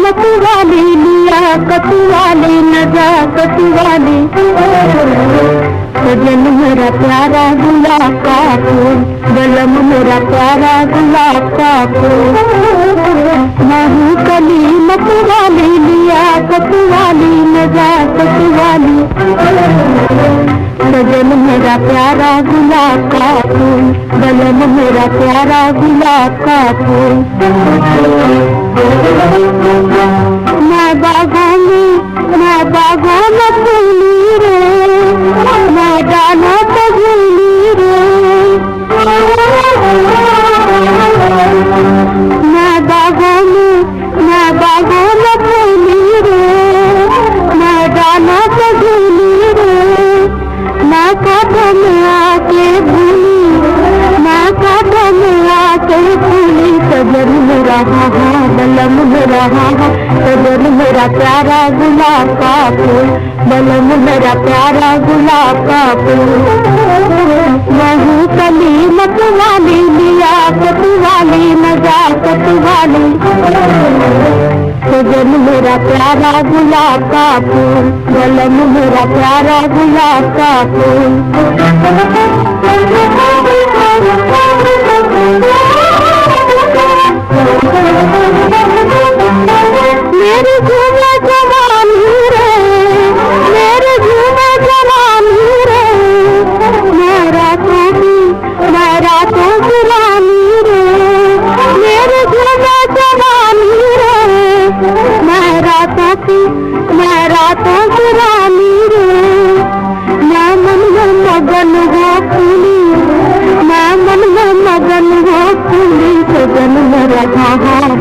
कतुवाले लिया कतुवाले नजा कतुवाले, सजन मेरा प्यारा गुलाब का फूल, बलम मेरा प्यारा गुलाब का फूल। मैं हूँ कली मतवाले लिया कतुवाली नजा कतुवाली, सजन मेरा प्यारा गुलाब का फूल, बलम मेरा प्यारा गुलाब का फूल। मैं बागों में फूली रे, मैं डालों पे झूली रे। मैं बागों में फूली रे, मैं डालों पे झूली रे। मैं कांटों में आके भूली, मैं कांटों में आके भूली। सजन मेरा हाँ, बलम मेरा हाँ, सजन मेरा प्यारा गुलाब का फूल, बलम मेरा प्यारा गुलाब का फूल। मैं हूँ कली मतवाली लिया कतुवाली नजा कतुवाली, सजन मेरा प्यारा गुलाब का फूल, बलम मेरा प्यारा गुलाब का फूल। मेरी झूमे जवानी रे, मेरी झूमे जवानी रे, मैं रातों की रानी रे।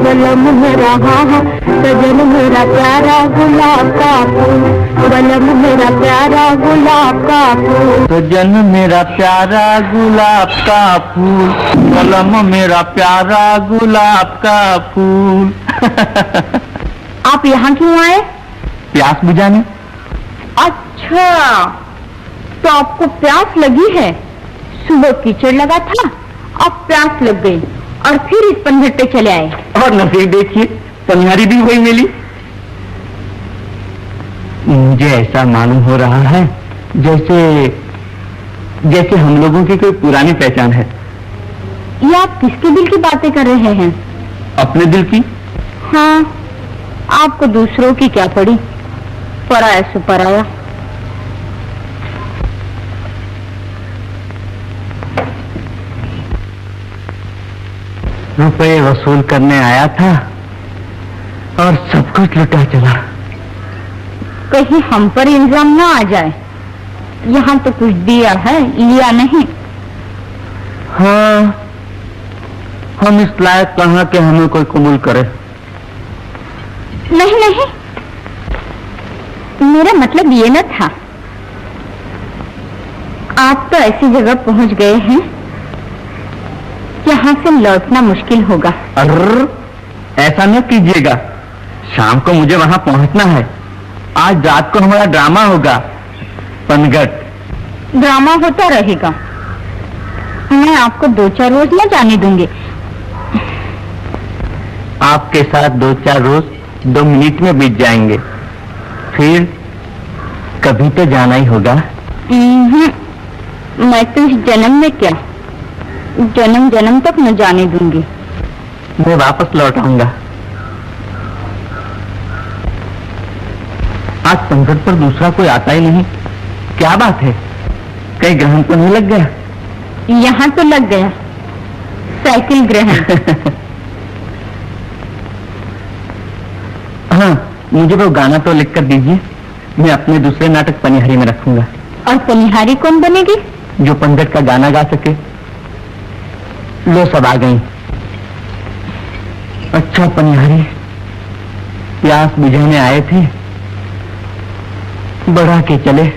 बलम मेरा हाँ सजन मेरा प्यारा गुलाब का फूल, बलम मेरा प्यारा गुलाब का फूल। सजन मेरा प्यारा गुलाब का फूल, कलम मेरा प्यारा गुलाब का फूल। आप यहाँ क्यों आए? प्यास बुझाने। अच्छा, तो आपको प्यास लगी है? सुबह कीचड़ लगा था, अब प्यास लग गई और फिर इस पनघट पे चले आए। और नसीब देखिए, पनिहारी भी वही मिली। मुझे ऐसा मालूम हो रहा है जैसे हम लोगों की कोई पुरानी पहचान है। ये आप किसके दिल की बातें कर रहे हैं? अपने दिल की। हाँ, आपको दूसरों की क्या पड़ी, पराया से पराया। रुपए वसूल करने आया था और सब कुछ लुटा चला। कहीं हम पर इल्जाम ना आ जाए। यहाँ तो कुछ दिया है, लिया नहीं। हाँ, हम इस लायक कहाँ के हमें कोई कबूल करे। नहीं नहीं, मेरा मतलब ये न था। आप तो ऐसी जगह पहुंच गए हैं यहाँ से लौटना मुश्किल होगा। अर्र, ऐसा न कीजिएगा। शाम को मुझे वहां पहुंचना है। आज रात को हमारा ड्रामा होगा, पनघट। ड्रामा होता रहेगा, मैं आपको 2-4 रोज न जाने दूंगी। आपके साथ 2-4 रोज 2 मिनट में बीत जाएंगे, फिर कभी तो जाना ही होगा। मैं तो इस जन्म में क्या, जन्म जन्म तक न जाने दूंगी। मैं वापस लौट आऊंगा। आज पनघट पर दूसरा कोई आता ही नहीं। क्या बात है, कहीं ग्रहण तो नहीं लग गया? यहाँ तो लग गया, साइकिल ग्रहण। हाँ, मुझे वो गाना तो लिख कर दीजिए, मैं अपने दूसरे नाटक पनिहारी में रखूंगा। और पनिहारी कौन बनेगी? जो पनघट का गाना गा सके। लो, सब आ गई। अच्छा पनिहारी, प्यास बुझाने आए थे, बढ़ा के चले।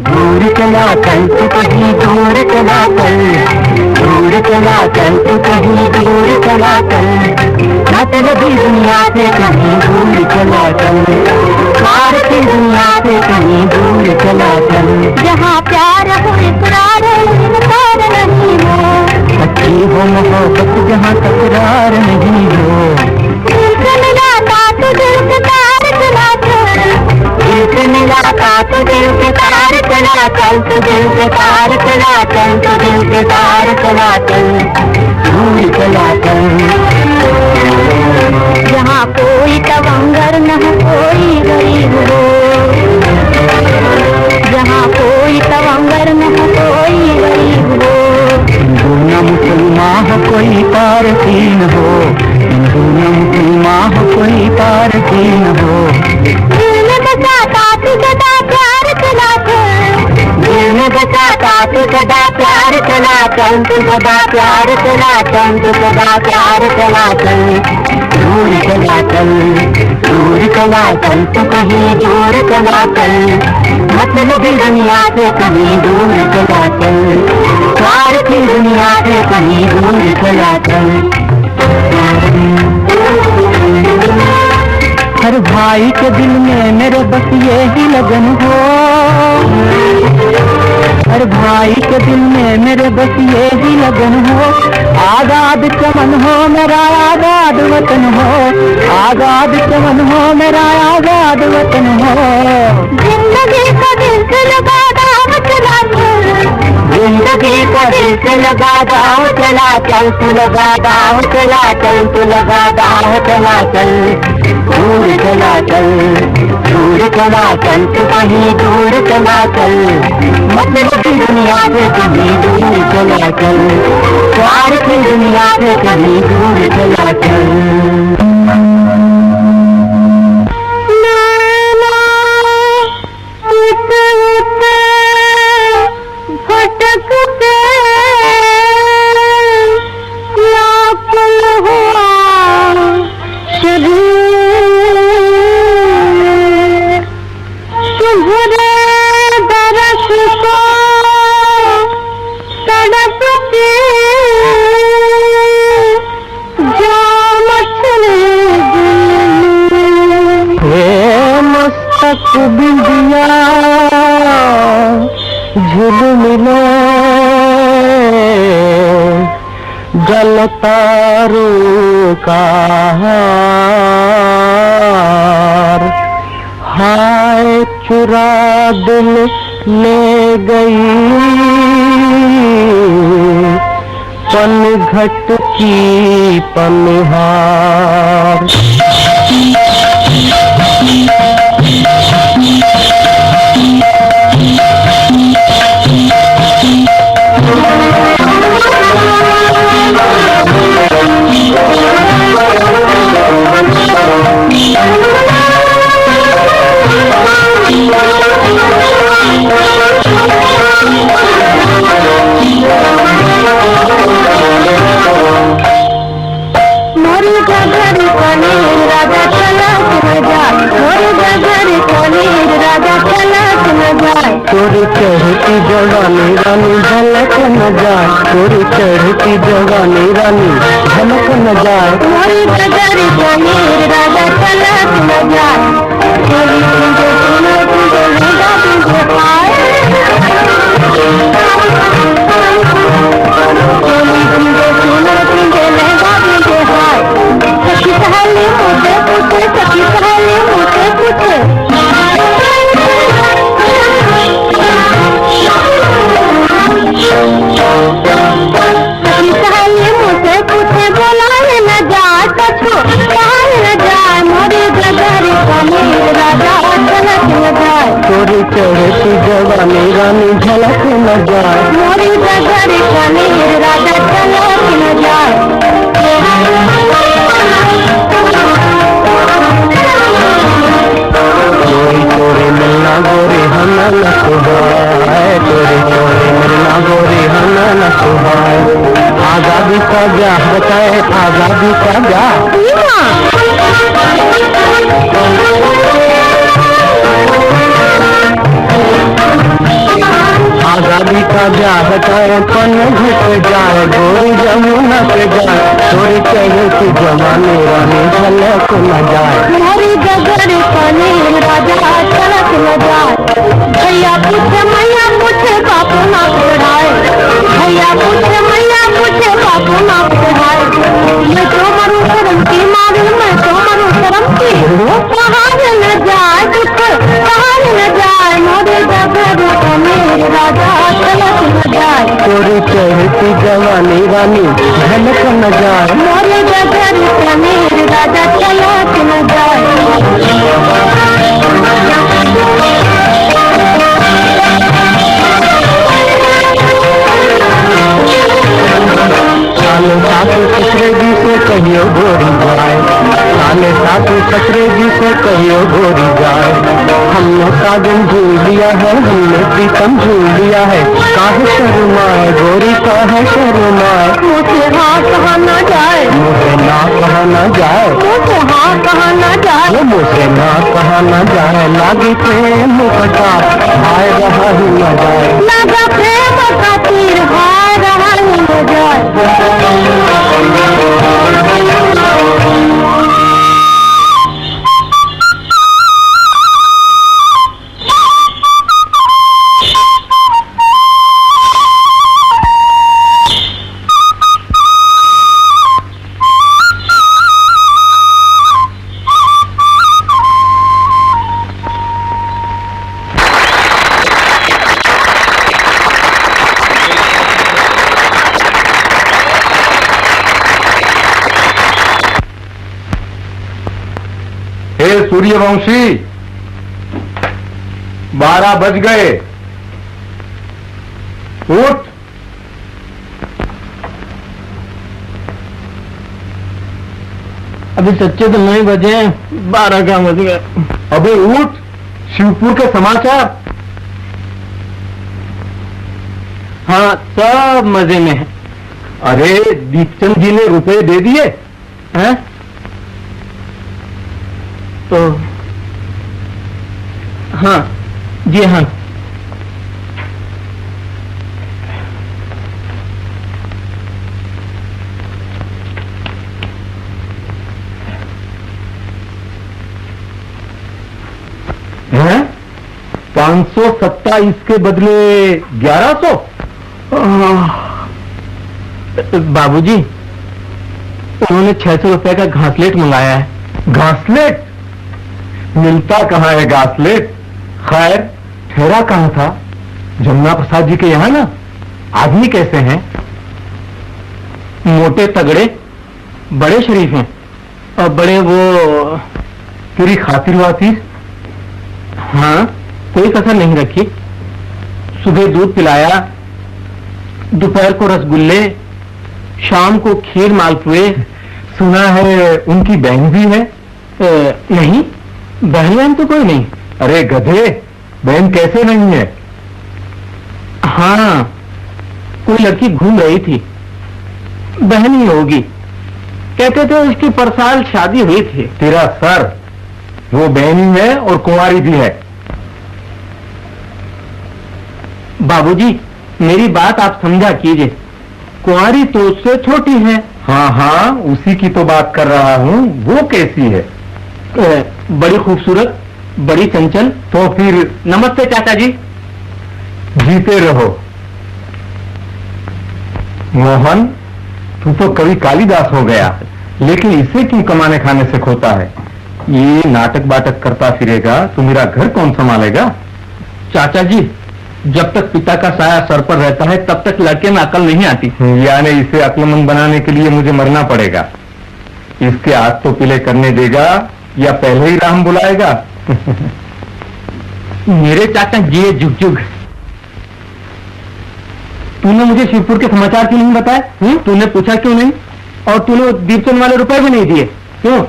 दूर चला कल तो कहीं दूर चला कल, दूर चला कल तो कहीं दूर चला कल, मतलबी दुनिया से कहीं दूर चला कल, प्यार की दुनिया से कहीं दूर चला कल। जहाँ प्यार हो इकरार इनकार नहीं हो, अच्छी हो मोहब्बत जहाँ तकरार नहीं हो। दिल से मिला था तो दिल से तार चला चल, दिल से मिला था तो दिल से तार चला चल, तो दिल से तार चला चल, तो दिल से तार चला चल, दूर चला चल। जहाँ कोई तवंगर न हो कोई गरीब हो, जहाँ कोई तवंगर न हो कोई गरीब हो, हिंदू न मुसलमान हो कोई पारसीन हो, हिंदू न मुसलमान हो कोई पारसीन हो। दिल में बसाता तू सदा प्यार चला चल, दिल में बसाता तू सदा प्यार चला चल, तू सदा प्यार चला चल, तू सदा प्यार चला चल, दूर चला चल, दूर चला चल, तू कहीं दूर चला चल, मतलबी दुनिया से कहीं दूर चला चल, प्यार की दुनिया से कहीं दूर चला चल। हर भाई के दिल में मेरे बस ये ही लगन हो, हर भाई के दिल में मेरे बस ये ही लगन हो, आजाद चमन हो मेरा आजाद वतन हो, आजाद चमन हो मेरा आजाद वतन हो। जिंदगी को दिल से लगा दाव चला चल, जिंदगी को दिल से लगा दाव चला चल, तू लगा दाव चला चल, तू लगा दाव चला चल, दूर चला चल, दूर चला चल, तू कहीं दूर चला चल, मतलब की दुनिया से कहीं दूर चला चल, स्वार्थ की दुनिया से कहीं दूर चला चल। बिंदिया झिलमिले जलतारू का हार, हाय चुरा दिल ले गई पनघट की पनहार। तोरी चढ़ती जवानी रानी झलक न जाए, तोरी चढ़ती जवानी रानी झलक न जाए, मोरी बगर कनीर राजा चलक न जाए, चोरी तुझे सुनो तुझे लगा तुझे पाए, चोरी तुझे सुनो तुझे लगा तुझे हाय। सखी सहेली मुझे पूछे, सखी सहेली मुझे पूछे, तोरी चढ़ती जवानी रानी झलक न जाए, मोरी बगर कनीर राजा चलक न जाए। गोरी तोरे मिलना गोरी हमें न सुहाए, तोरी तोरे मिलना गोरी हमें न सुहाए। आजादी का ब्याह बताए, आजादी का ब्याह, आजादी का ब्याह बताए पन घट जाए, गोरी जमुना पे जाए, तोरी चढ़ती जवानी रानी झलक न जाए, मोरी बगर कनीर राजा चलक न जाए। भैया पूछे मैया पूछे बापू ना पढ़ाए, भैया पूछे मैया पूछे बापू ना पढ़ाए। मैं तो मरू शर्म की मांग, मैं तो मरू शर्म की, कहाँ न जाए दुख कहाँ न जाए। मोरी बगर कनीर राजा चलक न जाए, तोरी चढ़ती जवानी रानी झलक न जाए, मोरी बगर कनीर राजा चलक न जाए। साले सासू ससुरे जी से कहियो गोरी जाए, साले सासू ससुरे जी से कहियो गोरी जाए। हमने कागन झूल लिया है, हमने प्रीतम झूल लिया है, काहे शर्माए गोरी काहे शर्माए। मुझे हाँ कहा न जाए, मुझे ना कहा न जाए, मुझे हाँ कहा न जाए। मुझे ना कहा न जाए, लागी प्रेम कटा आए रहा ही न जाए, लगा प्रेम का तीर हाय रहा ही न जाए। सूर्यवंशी 12 बज गए, उठ अभी सच्चे तो 9 बजे हैं, 12 का बज गए। अबे उठ, शिवपुर के समाचार। हाँ, सब मजे में है। अरे दीपचंद जी ने रुपए दे दिए हैं? तो हाँ जी हाँ। हैं? 527 के बदले 1100? बाबूजी, उन्होंने 600 रुपए का घासलेट मंगाया है। घासलेट? मिलता कहाँ है घासलेट? खैर, ठहरा कहाँ था? जमुना प्रसाद जी के यहाँ ना? आदमी कैसे हैं? मोटे तगड़े, बड़े शरीफ हैं और बड़े वो। तेरी खातिर वातिर? हाँ, कोई कसर नहीं रखी। सुबह दूध पिलाया, दोपहर को रसगुल्ले, शाम को खीर मालपुए। सुना है उनकी बहन भी है? नहीं, बहन तो कोई नहीं। अरे गधे, बहन कैसे नहीं है? हाँ, कोई लड़की घूम रही थी, बहन ही होगी। कहते थे उसकी परसाल शादी हुई थी। तेरा सर, वो बहन ही है और कुंवारी भी है। बाबूजी, मेरी बात आप समझा कीजिए। कुंवारी तो उससे छोटी है। हाँ हाँ, उसी की तो बात कर रहा हूँ। वो कैसी है? बड़ी खूबसूरत, बड़ी चंचल। तो फिर नमस्ते चाचा जी। जीते रहो। मोहन, तू तो कवि कालिदास हो गया, लेकिन इसे क्यों कमाने खाने से खोता है? ये नाटक बाटक करता फिरेगा तो मेरा घर कौन संभालेगा? चाचा जी, जब तक पिता का साया सर पर रहता है तब तक लड़के में अकल नहीं आती। यानी इसे अक्लमंद बनाने के लिए मुझे मरना पड़ेगा। इसके हाथ तो पीले करने देगा या पहले ही राम बुलाएगा? मेरे चाचा जी जुग जुग। तूने मुझे शिवपुर के समाचार क्यों नहीं बताया? तूने पूछा क्यों नहीं? और तूने दीपचंद वाले रुपए भी नहीं दिए, क्यों?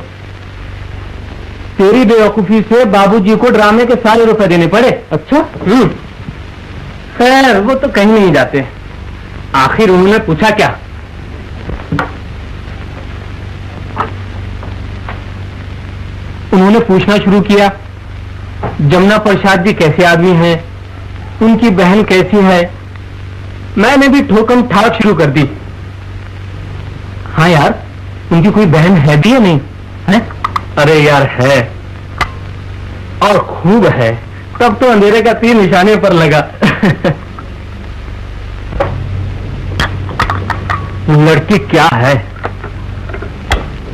तेरी बेवकूफी से बाबूजी को ड्रामे के सारे रुपए देने पड़े। अच्छा, खैर वो तो कहीं नहीं जाते। आखिर उन्होंने पूछा क्या? उन्होंने पूछना शुरू किया, जमुना प्रसाद जी कैसे आदमी हैं, उनकी बहन कैसी है। मैंने भी ठोकम ठाक शुरू कर दी। हाँ यार, उनकी कोई बहन है भी या नहीं है? अरे यार है, और खूब है। तब तो अंधेरे का तीर निशाने पर लगा। लड़की क्या है?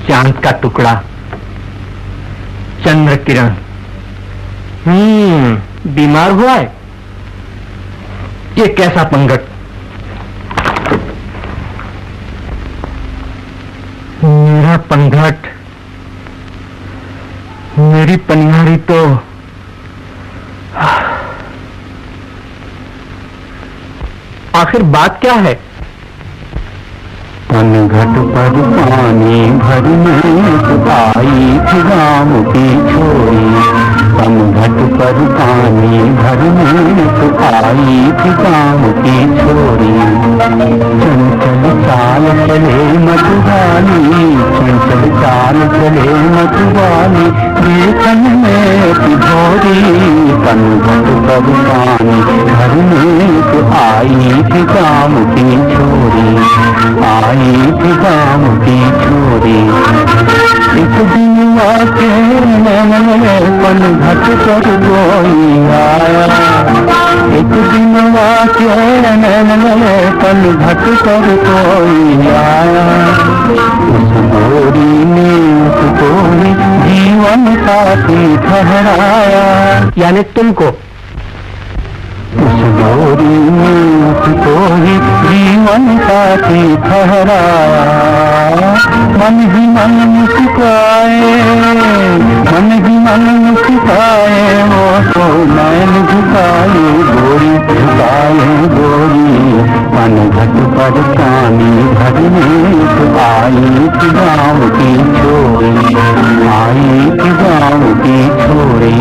चांद का टुकड़ा, चंद्र किरण। बीमार हुआ है। ये कैसा पंगत? मेरा पंगत, मेरी पनिहारी तो आखिर बात क्या है? घट पर पानी भरने आई थी गाँव की छोरी। घट पर पानी भरने आई थी गाँव की छोरी। चंचल चाल चले मधुबानी, चंचल चाल चले मधुबानी, देखन में तिभोरी। घट पर पानी भरने आई थी गाँव की छोरी, आई थी गाँव की छोरी। एक दिन आके पन घट पर कोई आया। एक दिन आके पन घट पर कोई आया। उस गोरी ने उसको ही जीवन साथी ठहराया। यानी तुमको? उस गोरी ने उसको ही जीवन साथी ठहराया। मन ही मन मुस्काए, मन ही मन मुस्काए, वो तो नैन झुकाए गोरी, झुकाए गोरी, मन घट पर पानी भरने तो आई कि गाँव की छोरी, आई कि गाँव की छोरी।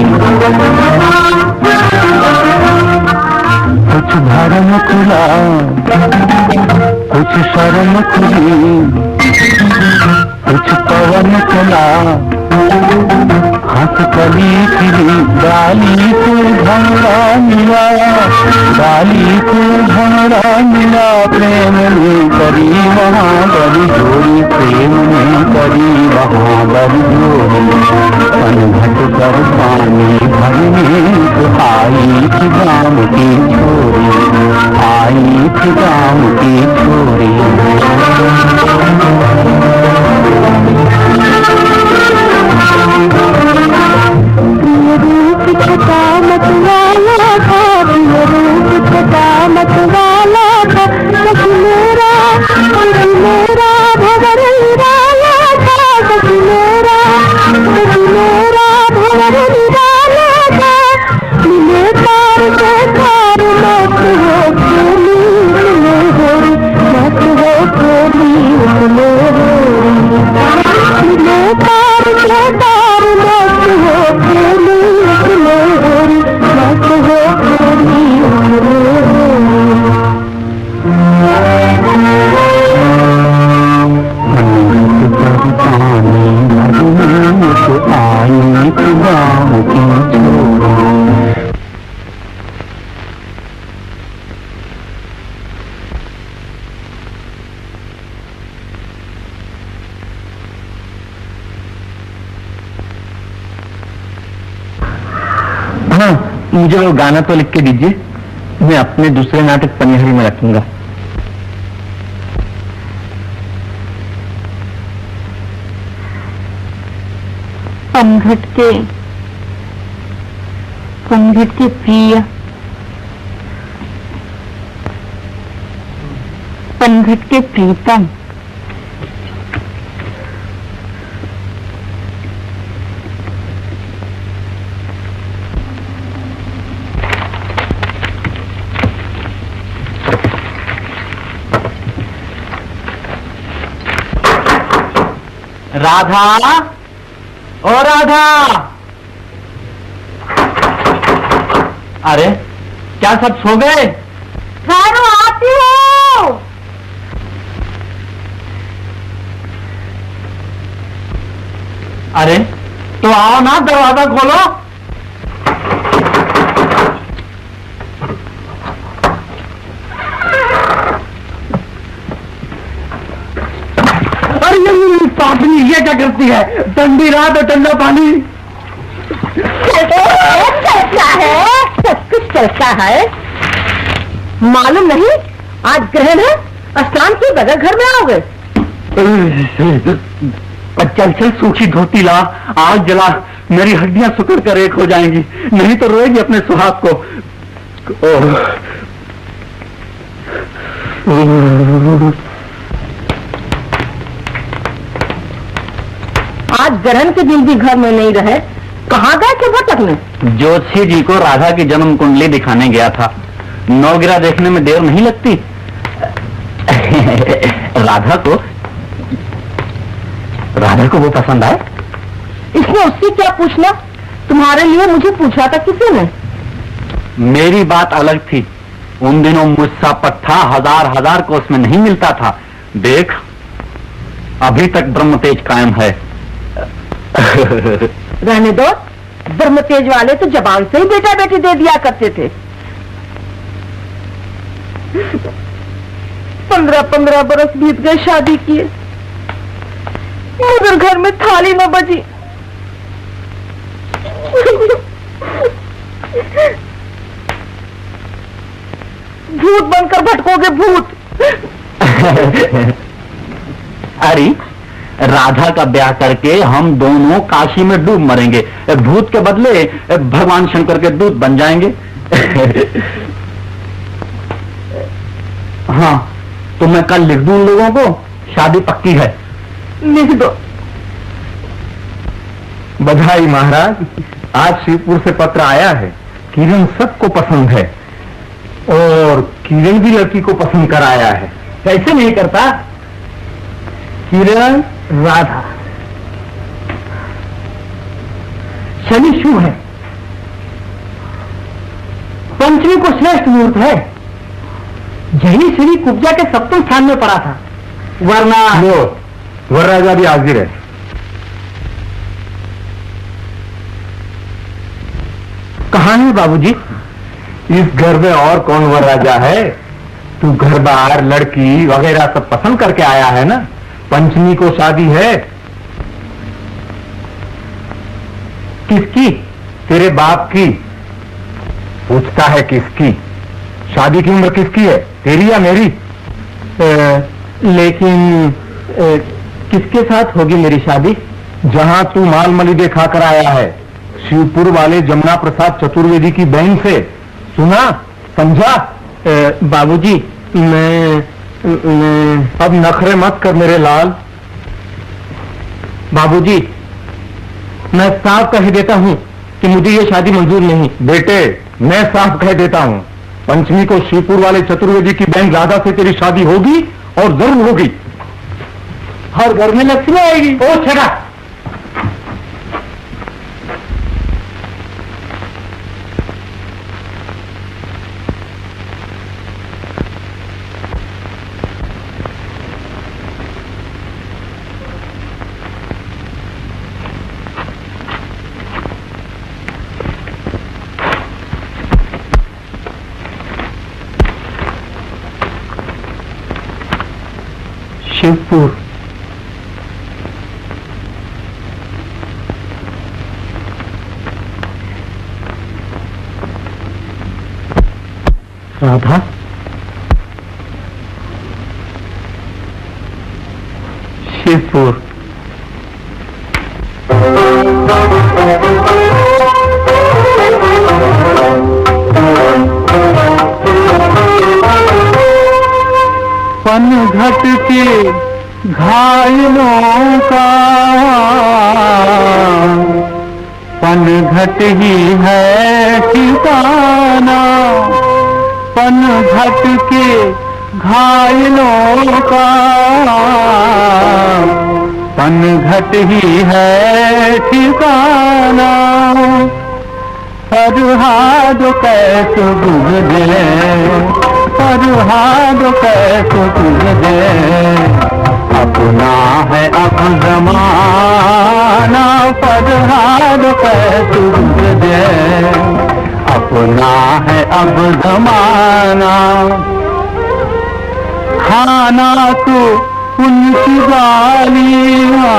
कुछ भरम खुला, कुछ शर्म खुली, कुछ पवन चला, हंस कली खिली, डाली को भंवरा मिला, डाली को भंवरा मिला, प्रेम में करी वहाँ बड़ी जोड़ी, प्रेम में करी वहाँ बड़ी जोड़ी, पनघट पर पानी भरने तो आई थी गाँव की छोरी, आई थी गाँव की छोरी। रूप छटा मत वाला था, रूप छटा मत वाला था, सखी मेरा भंवर निराला था, सखी मेरा भंवर निराला था, मिले तार से तार मत हो खेली, मिले होरी मत हो खेली, मिले होरी, मिले तार से तार मत हो खेली, मिले होरी मत हो खेली, मिले होरी। पानी भरने तो आई थी गाँव की छोरी। हाँ, मुझे वो गाना तो लिख के दीजिए, मैं अपने दूसरे नाटक पनिहरी में रखूंगा। पनघट के प्रिय, पनघट के प्रीतम, राधा, ओ राधा। अरे क्या सब सो गए? रानू आती हो। अरे तो आओ ना, दरवाजा खोलो। अरे ये पापनी ये क्या करती है? ठंडी रात और ठंडा पानी। चलता है, सब कुछ चलता है। मालूम नहीं आज ग्रहण है, स्नान के बगैर घर में आओगे। चल चल सूखी धोती ला, आग जला, मेरी हड्डियां सुकड़ कर एक हो जाएंगी, नहीं तो रोएगी अपने सुहाग को। आज ग्रहण के दिन भी घर में नहीं रहे, कहाँ गए थे भटकने? ज्योतिषी जी को राधा की जन्म कुंडली दिखाने गया था। नौगिरा देखने में देर नहीं लगती। राधा को वो पसंद आए। इसमें उससे क्या पूछना, तुम्हारे लिए मुझे पूछा था किसी ने। मेरी बात अलग थी, उन दिनों मुझसा पट्टा हजार हजार को उसमें नहीं मिलता था। देख अभी तक ब्रह्म तेज कायम है। रहने दो, ब्रह्म तेज वाले तो जबान से ही बेटा बेटी दे दिया करते थे। 15-15 बरस बीत गए शादी किए, मगर घर में थाली न बजी। भूत बनकर भटकोगे, भूत। अरे राधा का ब्याह करके हम दोनों काशी में डूब मरेंगे, भूत के बदले भगवान शंकर के दूत बन जाएंगे। हाँ तो मैं कल लिख दूं उन लोगों को, शादी पक्की है। लिख दो। बधाई महाराज, आज शिवपुर से पत्र आया है। किरण सबको पसंद है और किरण भी लड़की को पसंद कराया है। कैसे नहीं करता? किरण, राधा, शनि शुभ है, पंचमी को श्रेष्ठ मुहूर्त है। यही शनि कुब्जा के सप्तम स्थान में पड़ा था, वरना लो, वरराजा भी हाजिर है। कहाँ है बाबूजी? इस घर में और कौन वरराजा है? तू घर बार लड़की वगैरह सब पसंद करके आया है ना। पंचमी को शादी है। किसकी? तेरे बाप की। पूछता है किसकी? शादी की उम्र किसकी है, तेरी या मेरी? लेकिन किसके साथ होगी मेरी शादी? जहां तू माल मलिदे खाकर आया है, शिवपुर वाले जमुना प्रसाद चतुर्वेदी की बहन से। सुना, समझा? बाबूजी, मैं अब नखरे मत कर मेरे लाल। बाबूजी, मैं साफ कह देता हूं कि मुझे ये शादी मंजूर नहीं। बेटे, मैं साफ कह देता हूं, पंचमी को शिवपुर वाले चतुर्वेदी की बहन राधा से तेरी शादी होगी और जरूर होगी। और घर में लक्ष्मी आएगी। ओ छड़ा, शिवपुर। राधा, शिवपुर। पनघट के घायलों का पनघट ही है ठिकाना। पनघट के घायलों का पनघट ही है ठिकाना। फरहाद कैसे गुजरे, फरहाद कैसे गुजरे, अपना है अब जमाना। फरहाद कैसे गुजरे, अपना है अब जमाना। खाना तो उनकी गालियां,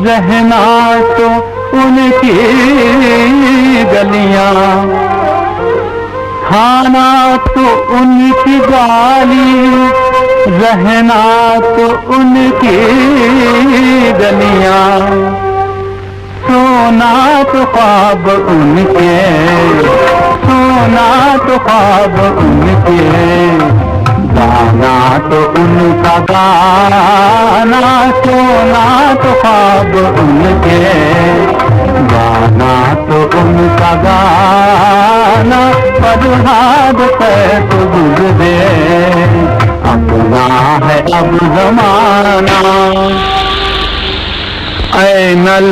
रहना तो उनकी गलियां। खाना तो उनकी गाली, रहना तो उनकी गलियां। सोना तो ख्वाब उनके, सोना तो ख्वाब उनके, गाना तो उनका गाना। सोना तो ख्वाब उनके, गाना तो उनका गाना। फरहाद कैसे गुजरे, अपना है अब जमाना। ऐ नल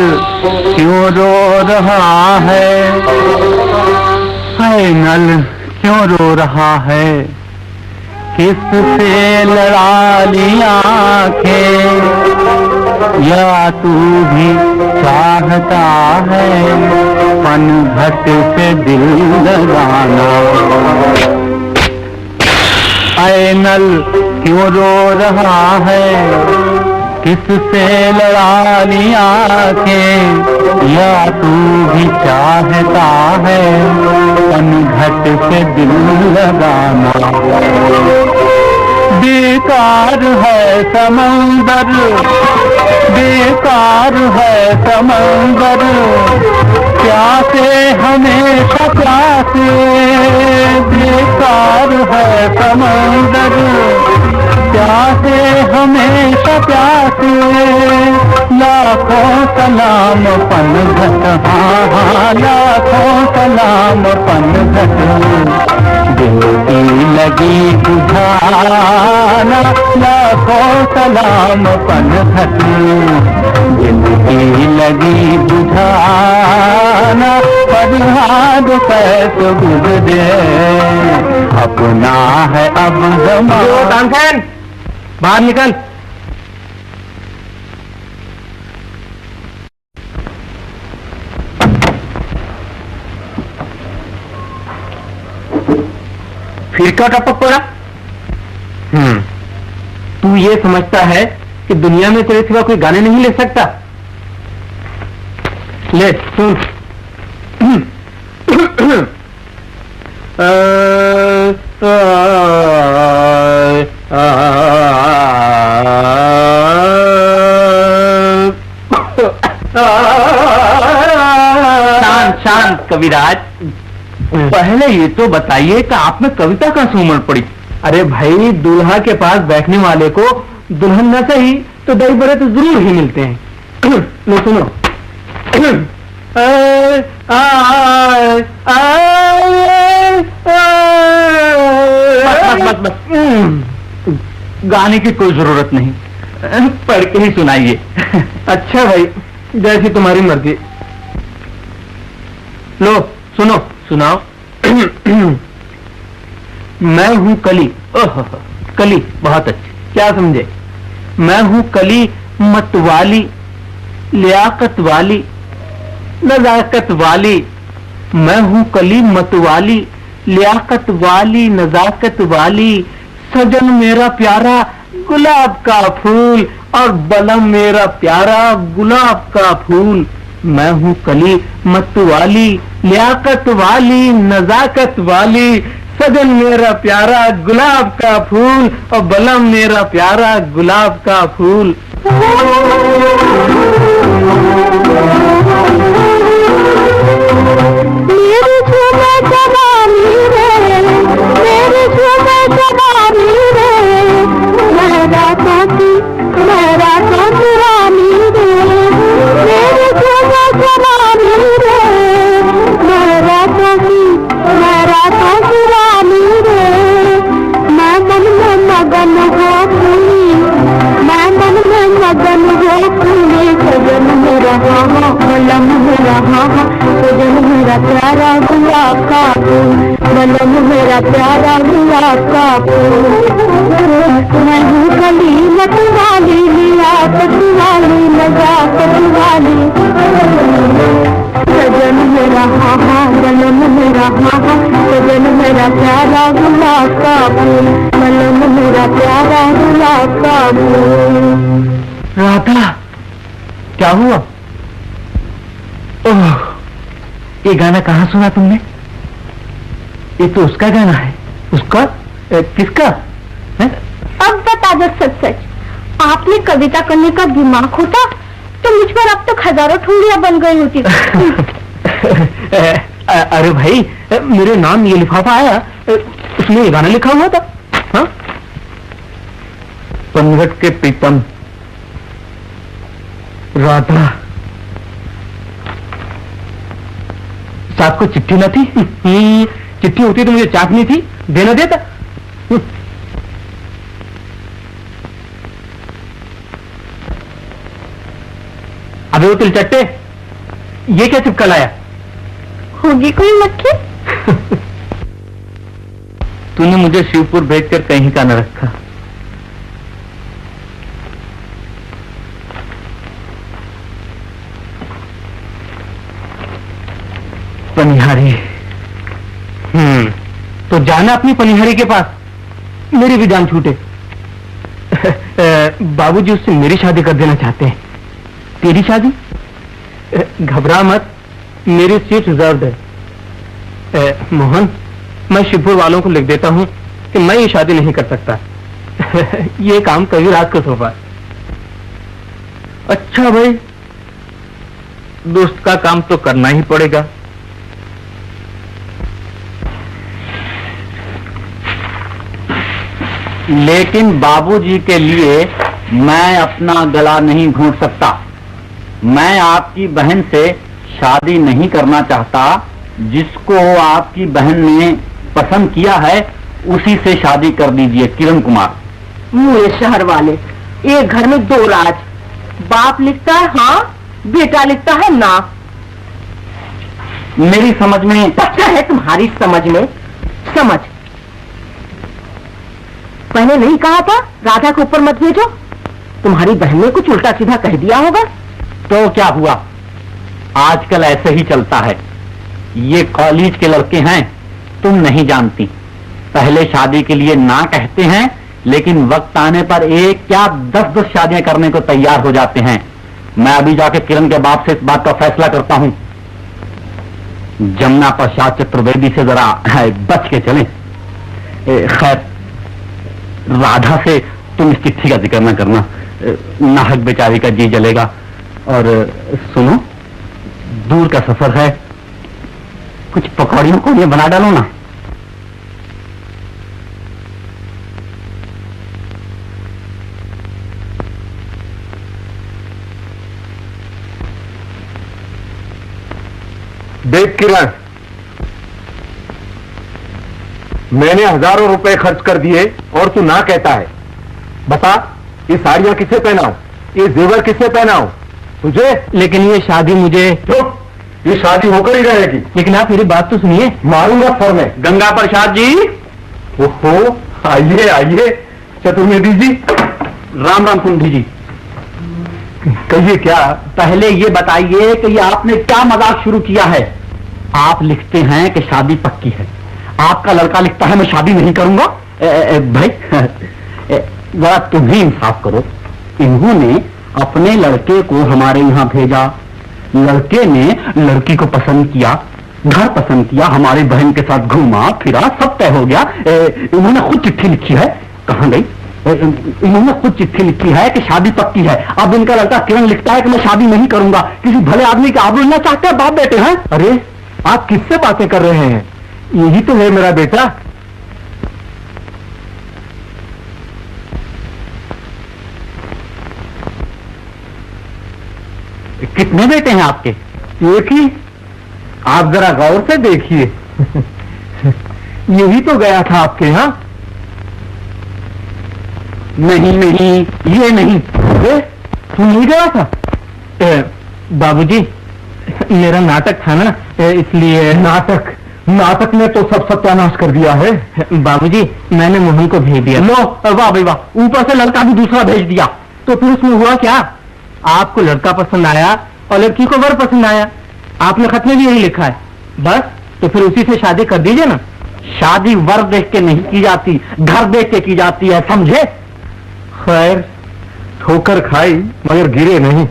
क्यों रो रहा है, ऐ नल क्यों रो रहा है, किससे लड़ा ली आंखें, या तू भी चाहता है पनघट से दिल लगाना। ऐ नल क्यों रो रहा है, किससे लड़ा ली आंखें, या तू भी चाहता है पनघट से दिल लगाना। बेकार है समंदर, बेकार है समंदर, प्यासे हमेशा प्यासे। बेकार है समंदर, प्यासे हमेशा प्यासे, लाखों सलाम पनघट, हाँ लाखों सलाम पनघट, दिल की लगी बुझाना, लाखों सलाम पनघट, दिल की लगी बुझाना, फरियाद कैसे गुजरे, अपना है अब जमाना। तानसेन बाहर निकल। फिर क्या टपक पड़ा? तू ये समझता है कि दुनिया में तेरे सिवा कोई गाने नहीं ले सकता? ले सुन। शांत शांत कविराज, पहले ये तो बताइए कि आप में कविता कहाँ से उमड़ पड़ी? अरे भाई, दूल्हा के पास बैठने वाले को दुल्हन न सही तो दही बड़े तो जरूर ही मिलते हैं। लो सुनो। बस बस बस, गाने की कोई जरूरत नहीं, पढ़ के ही सुनाइए। अच्छा भाई, जैसी तुम्हारी मर्जी। लो सुनो। सुनाओ। मैं हूं कली। ओह कली, बहुत अच्छी। क्या समझे? मैं हूं कली मतवाली, लियाकत वाली, नजाकत वाली। मैं हूं कली मतवाली, लियाकत वाली, नजाकत वाली। सजन मेरा प्यारा गुलाब का फूल, और बलम मेरा प्यारा गुलाब का फूल। मैं हूं कली मतवाली, लियाकत वाली, नजाकत वाली। सजन मेरा प्यारा गुलाब का फूल, और बलम मेरा प्यारा गुलाब का फूल। मेरी झूमे जवानी रे, मेरी झूमे जवानी रे, मैं रातों की रानी रे। मेरी झूमे जवानी रे, मैं रातों की रानी रे। मैं मन में मगन हो फूली, मैं मन में मगन हो फूली। सजन मेरा हाँ, बलम मेरा हाँ, सजन मेरा प्यारा गुलाब का फूल, बलम मेरा प्यारा गुलाब का फूल। मैं हूँ कली मतवाली, लियाकत वाली, नजाकत वाली। सजन मेरा हाँ हाँ, बलम मेरा हाँ हाँ, सजन मेरा प्यारा गुलाब का फूल, बलम मेरा प्यारा गुलाब का फूल। राधा, क्या हुआ? ओह, ये गाना कहाँ सुना तुमने? ये तो उसका गाना है। उसका? किसका है? अब बता दो सच सच, आपने कविता करने का दिमाग होता तो मुझ पर अब तक हजारों ठुमरियां बन गई होती। अरे भाई, मेरे नाम ये लिफाफा आया, उसमें ये गाना लिखा हुआ था। हाँ? पनघट के प्रीतम राधा, साथ को चिट्ठी न थी? चिट्ठी होती तो मुझे चाकनी थी, देना देता। अबे वो तिलचट्टे, ये क्या चिपका लाया? होगी कोई मक्खी? तूने मुझे शिवपुर भेजकर कहीं का न रखा। पनिहारी। तो जाना अपनी पनिहारी के पास, मेरी भी जान छूटे। बाबूजी उससे मेरी शादी कर देना चाहते हैं। तेरी शादी? घबरा मत, मेरी सीट रिजर्व है। मोहन, मैं शिवपुर वालों को लिख देता हूं कि मैं ये शादी नहीं कर सकता। ये काम कभी रात को सोफा। अच्छा भाई, दोस्त का काम तो करना ही पड़ेगा। लेकिन बाबूजी के लिए मैं अपना गला नहीं घोंट सकता। मैं आपकी बहन से शादी नहीं करना चाहता। जिसको आपकी बहन ने पसंद किया है उसी से शादी कर दीजिए किरण कुमार। मुझे शहर वाले, एक घर में दो राज, बाप लिखता है हाँ, बेटा लिखता है ना। मेरी समझ में अच्छा है तुम्हारी समझ में समझ। मैंने नहीं कहा था राधा को ऊपर मत भेजो? तुम्हारी बहन ने कुछ उल्टा सीधा कह दिया होगा। तो क्या हुआ, आजकल ऐसे ही चलता है। ये कॉलेज के लड़के हैं, तुम नहीं जानती। पहले शादी के लिए ना कहते हैं, लेकिन वक्त आने पर एक क्या 10-10 शादियां करने को तैयार हो जाते हैं। मैं अभी जाके किरण के बाप से इस बात का फैसला करता हूं। जमुना प्रसाद चतुर्वेदी से जरा बच के चलें। खैर, राधा से तुम इस चिट्ठी का जिक्र न करना, नाहक बेचारी का जी जलेगा। और सुनो, दूर का सफर है, कुछ पकौड़ियों को ये बना डालो ना। देख किरण, मैंने हजारों रुपए खर्च कर दिए और तू ना कहता है। बता, ये साड़ियां किसे पहनाऊं, ये जेवर किसे पहनाऊं? तुझे? लेकिन ये शादी मुझे। चुप, ये शादी होकर ही रहेगी। लेकिन आप मेरी बात तो सुनिए। मारूंगा सर में। गंगा प्रसाद जी। ओहो, आइए आइए चतुर्वेदी जी। राम राम कुंभी जी। कहिए क्या? पहले ये बताइए कि ये आपने क्या मजाक शुरू किया है। आप लिखते हैं कि शादी पक्की है, आपका लड़का लिखता है मैं शादी नहीं करूंगा। भाई जरा तुम ही इंसाफ करो। इन्होंने अपने लड़के को हमारे यहाँ भेजा, लड़के ने लड़की को पसंद किया, घर पसंद किया, हमारी बहन के साथ घूमा फिरा, सब तय हो गया। इन्होंने खुद चिट्ठी लिखी है। कहाँ गई? इन्होंने खुद चिट्ठी लिखी है कि शादी पक्की है। अब इनका लड़का किरण लिखता है कि मैं शादी नहीं करूंगा। किसी भले आदमी के आबरू लेना चाहते हैं बाप बेटे हैं। अरे आप किससे बातें कर रहे हैं? यही तो है मेरा बेटा। कितने बेटे हैं आपके? एक ही। आप जरा गौर से देखिए। यही तो गया था आपके यहाँ। नहीं नहीं, ये नहीं। तू नहीं गया था? बाबूजी, मेरा नाटक था ना, इसलिए। नाटक ने तो सब सत्यानाश कर दिया है। बाबूजी, मैंने मोहन को भेज दिया। लो, वाह भाई वाह, ऊपर से लड़का भी दूसरा भेज दिया। तो फिर उसमें हुआ क्या? आपको लड़का पसंद आया और लड़की को वर पसंद आया। आपने खत में भी यही लिखा है। बस, तो फिर उसी से शादी कर दीजिए ना। शादी वर देख के नहीं की जाती, घर देख के की जाती है, समझे? खैर, ठोकर खाई मगर गिरे नहीं।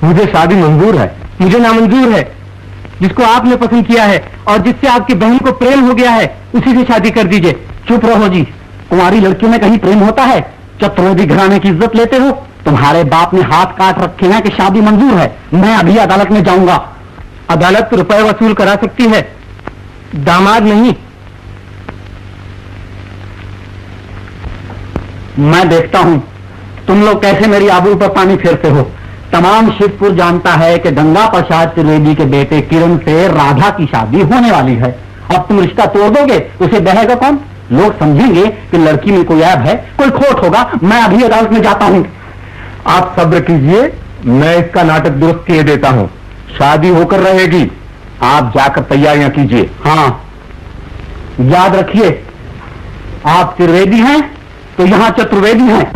मुझे शादी मंजूर है। मुझे नामंजूर है। जिसको आपने पसंद किया है और जिससे आपकी बहन को प्रेम हो गया है, उसी से शादी कर दीजिए। चुप रहो जी, कुंवारी लड़कियों में कहीं प्रेम होता है? चतुर्वेदी घराने की इज्जत लेते हो। तुम्हारे बाप ने हाथ काट रखे हैं कि शादी मंजूर है। मैं अभी अदालत में जाऊंगा। अदालत रुपए वसूल करा सकती है, दामाद नहीं। मैं देखता हूं तुम लोग कैसे मेरी आबरू पर पानी फेरते हो। तमाम शिवपुर जानता है कि गंगा प्रसाद त्रिवेदी के बेटे किरण से राधा की शादी होने वाली है। अब तुम रिश्ता तोड़ दोगे, उसे बहेगा कौन? लोग समझेंगे कि लड़की में कोई ऐब है, कोई खोट होगा। मैं अभी अदालत में जाता हूं। आप सब्र कीजिए, मैं इसका नाटक दुरुस्त किए देता हूं। शादी होकर रहेगी। आप जाकर तैयारियां कीजिए। हाँ, याद रखिए, आप त्रिवेदी हैं तो यहां चतुर्वेदी हैं।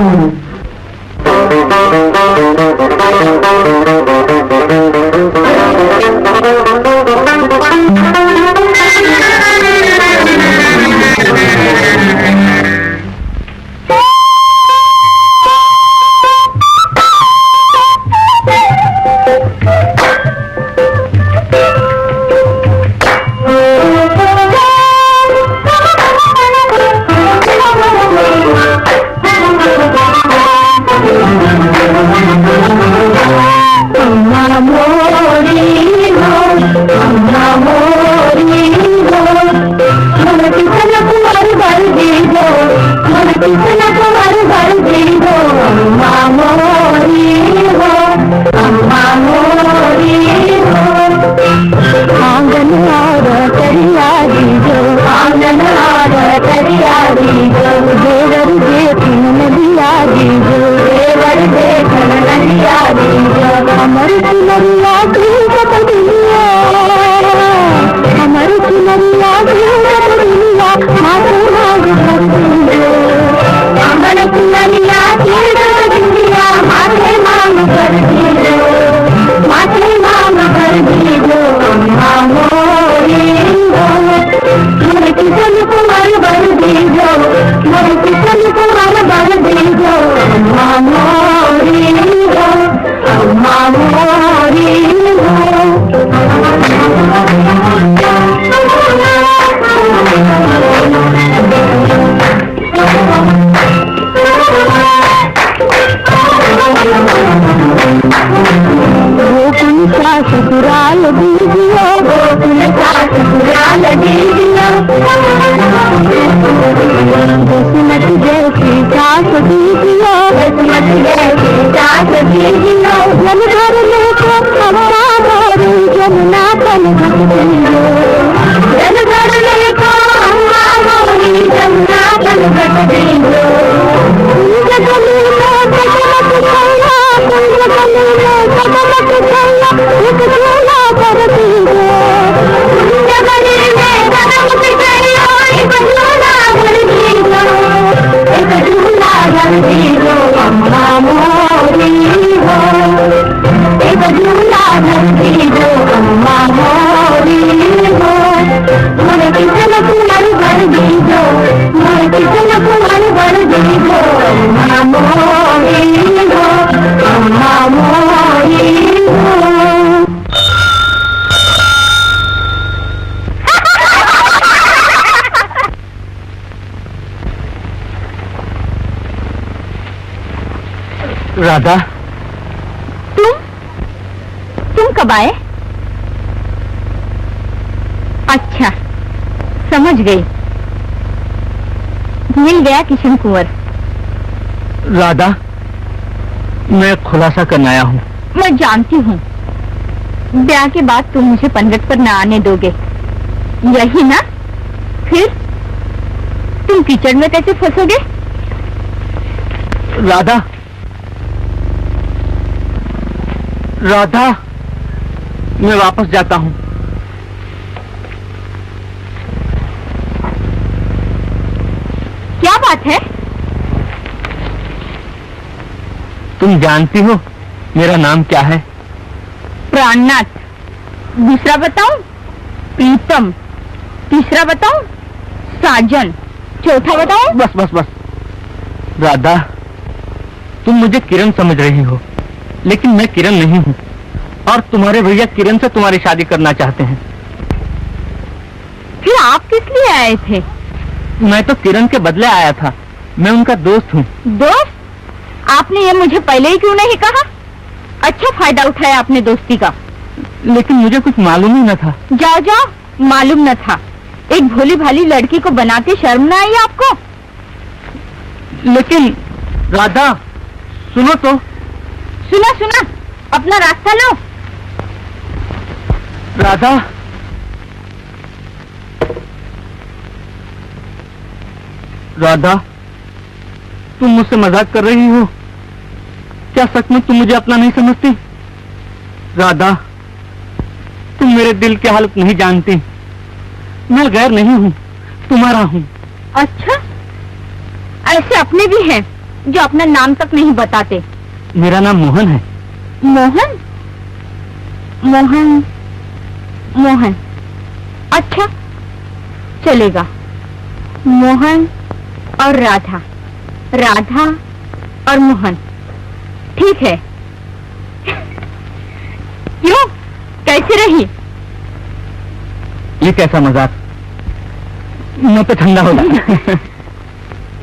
मोरी हो, किस्मत जैसी सास दीजियो, किस्मत जैसी सास दीजियो, जल भर लेको अम्मा मोरी जमुना तन घट दीजियो, जल भर लेको अम्मा मोरी जमुना तन घट दीजियो। जगली में जगमग छैया, जगली में जगमग छैया, एक झूला कर दीजियो, जगली में जगमग छैया, एक झूला कर दीजियो, एक झूला कर दीजियो अम्मा मोरी हो, एक झूला कर दीजियो अम्मा मोरी हो। मोरे किशन कुमार भर दीजियो, मोरे किशन कुमार भर दीजियो अम्मा मोरी हो, अम्मा मोरी हो। राधा, तुम कब आए? अच्छा, समझ गई, मिल गया किशन कुंवर। राधा, मैं खुलासा करने आया हूँ। मैं जानती हूँ, ब्याह के बाद तुम मुझे पंगत पर न आने दोगे, यही ना? फिर तुम कीचड़ में कैसे फंसोगे? राधा, राधा, मैं वापस जाता हूँ। क्या बात है? तुम जानती हो मेरा नाम क्या है? प्राणनाथ। दूसरा बताऊं? प्रीतम। तीसरा बताऊं? साजन। चौथा बताऊं? बस बस बस राधा, तुम मुझे किरण समझ रही हो, लेकिन मैं किरण नहीं हूँ, और तुम्हारे भैया किरण से तुम्हारी शादी करना चाहते हैं। फिर आप किस लिए आए थे? मैं तो किरण के बदले आया था, मैं उनका दोस्त हूँ। दोस्त? आपने ये मुझे पहले ही क्यों नहीं कहा? अच्छा फायदा उठाया आपने दोस्ती का। लेकिन मुझे कुछ मालूम ही न था। जाओ जाओ, मालूम न था। एक भोली भाली लड़की को बनाते शर्म न आई आपको? लेकिन राधा, सुनो तो। सुना सुना, अपना रास्ता लो। राधा, राधा, तुम मुझसे मजाक कर रही हो क्या? सच में तुम मुझे अपना नहीं समझती? राधा, तुम मेरे दिल की हालत नहीं जानती। मैं गैर नहीं हूँ, तुम्हारा हूँ। अच्छा, ऐसे अपने भी हैं जो अपना नाम तक नहीं बताते। मेरा नाम मोहन है। मोहन? मोहन मोहन, अच्छा चलेगा। मोहन और राधा, राधा और मोहन, ठीक है। क्यों, कैसी रही? ये कैसा मजाक? मैं तो ठंडा हो गया।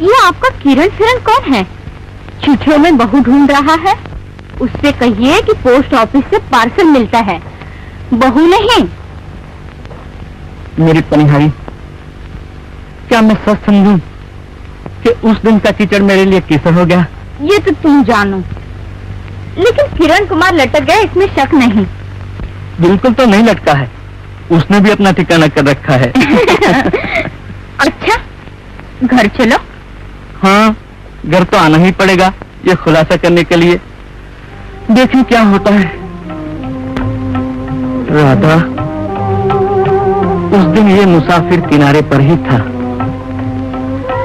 ये आपका किरण फिरण कौन है? चिट्ठियों में बहू ढूंढ रहा है, उससे कहिए कि पोस्ट ऑफिस से पार्सल मिलता है, बहू नहीं। मेरी पनिहारी, क्या मैं सच समझूं कि उस दिन का कीचड़ मेरे लिए केसर हो गया? ये तो तुम जानो, लेकिन किरण कुमार लटक गए इसमें शक नहीं। बिल्कुल तो नहीं लटका है, उसने भी अपना ठिकाना कर रखा है। अच्छा, घर चलो। हाँ, घर तो आना ही पड़ेगा ये खुलासा करने के लिए। देखिए क्या होता है। राधा, उस दिन ये मुसाफिर किनारे पर ही था,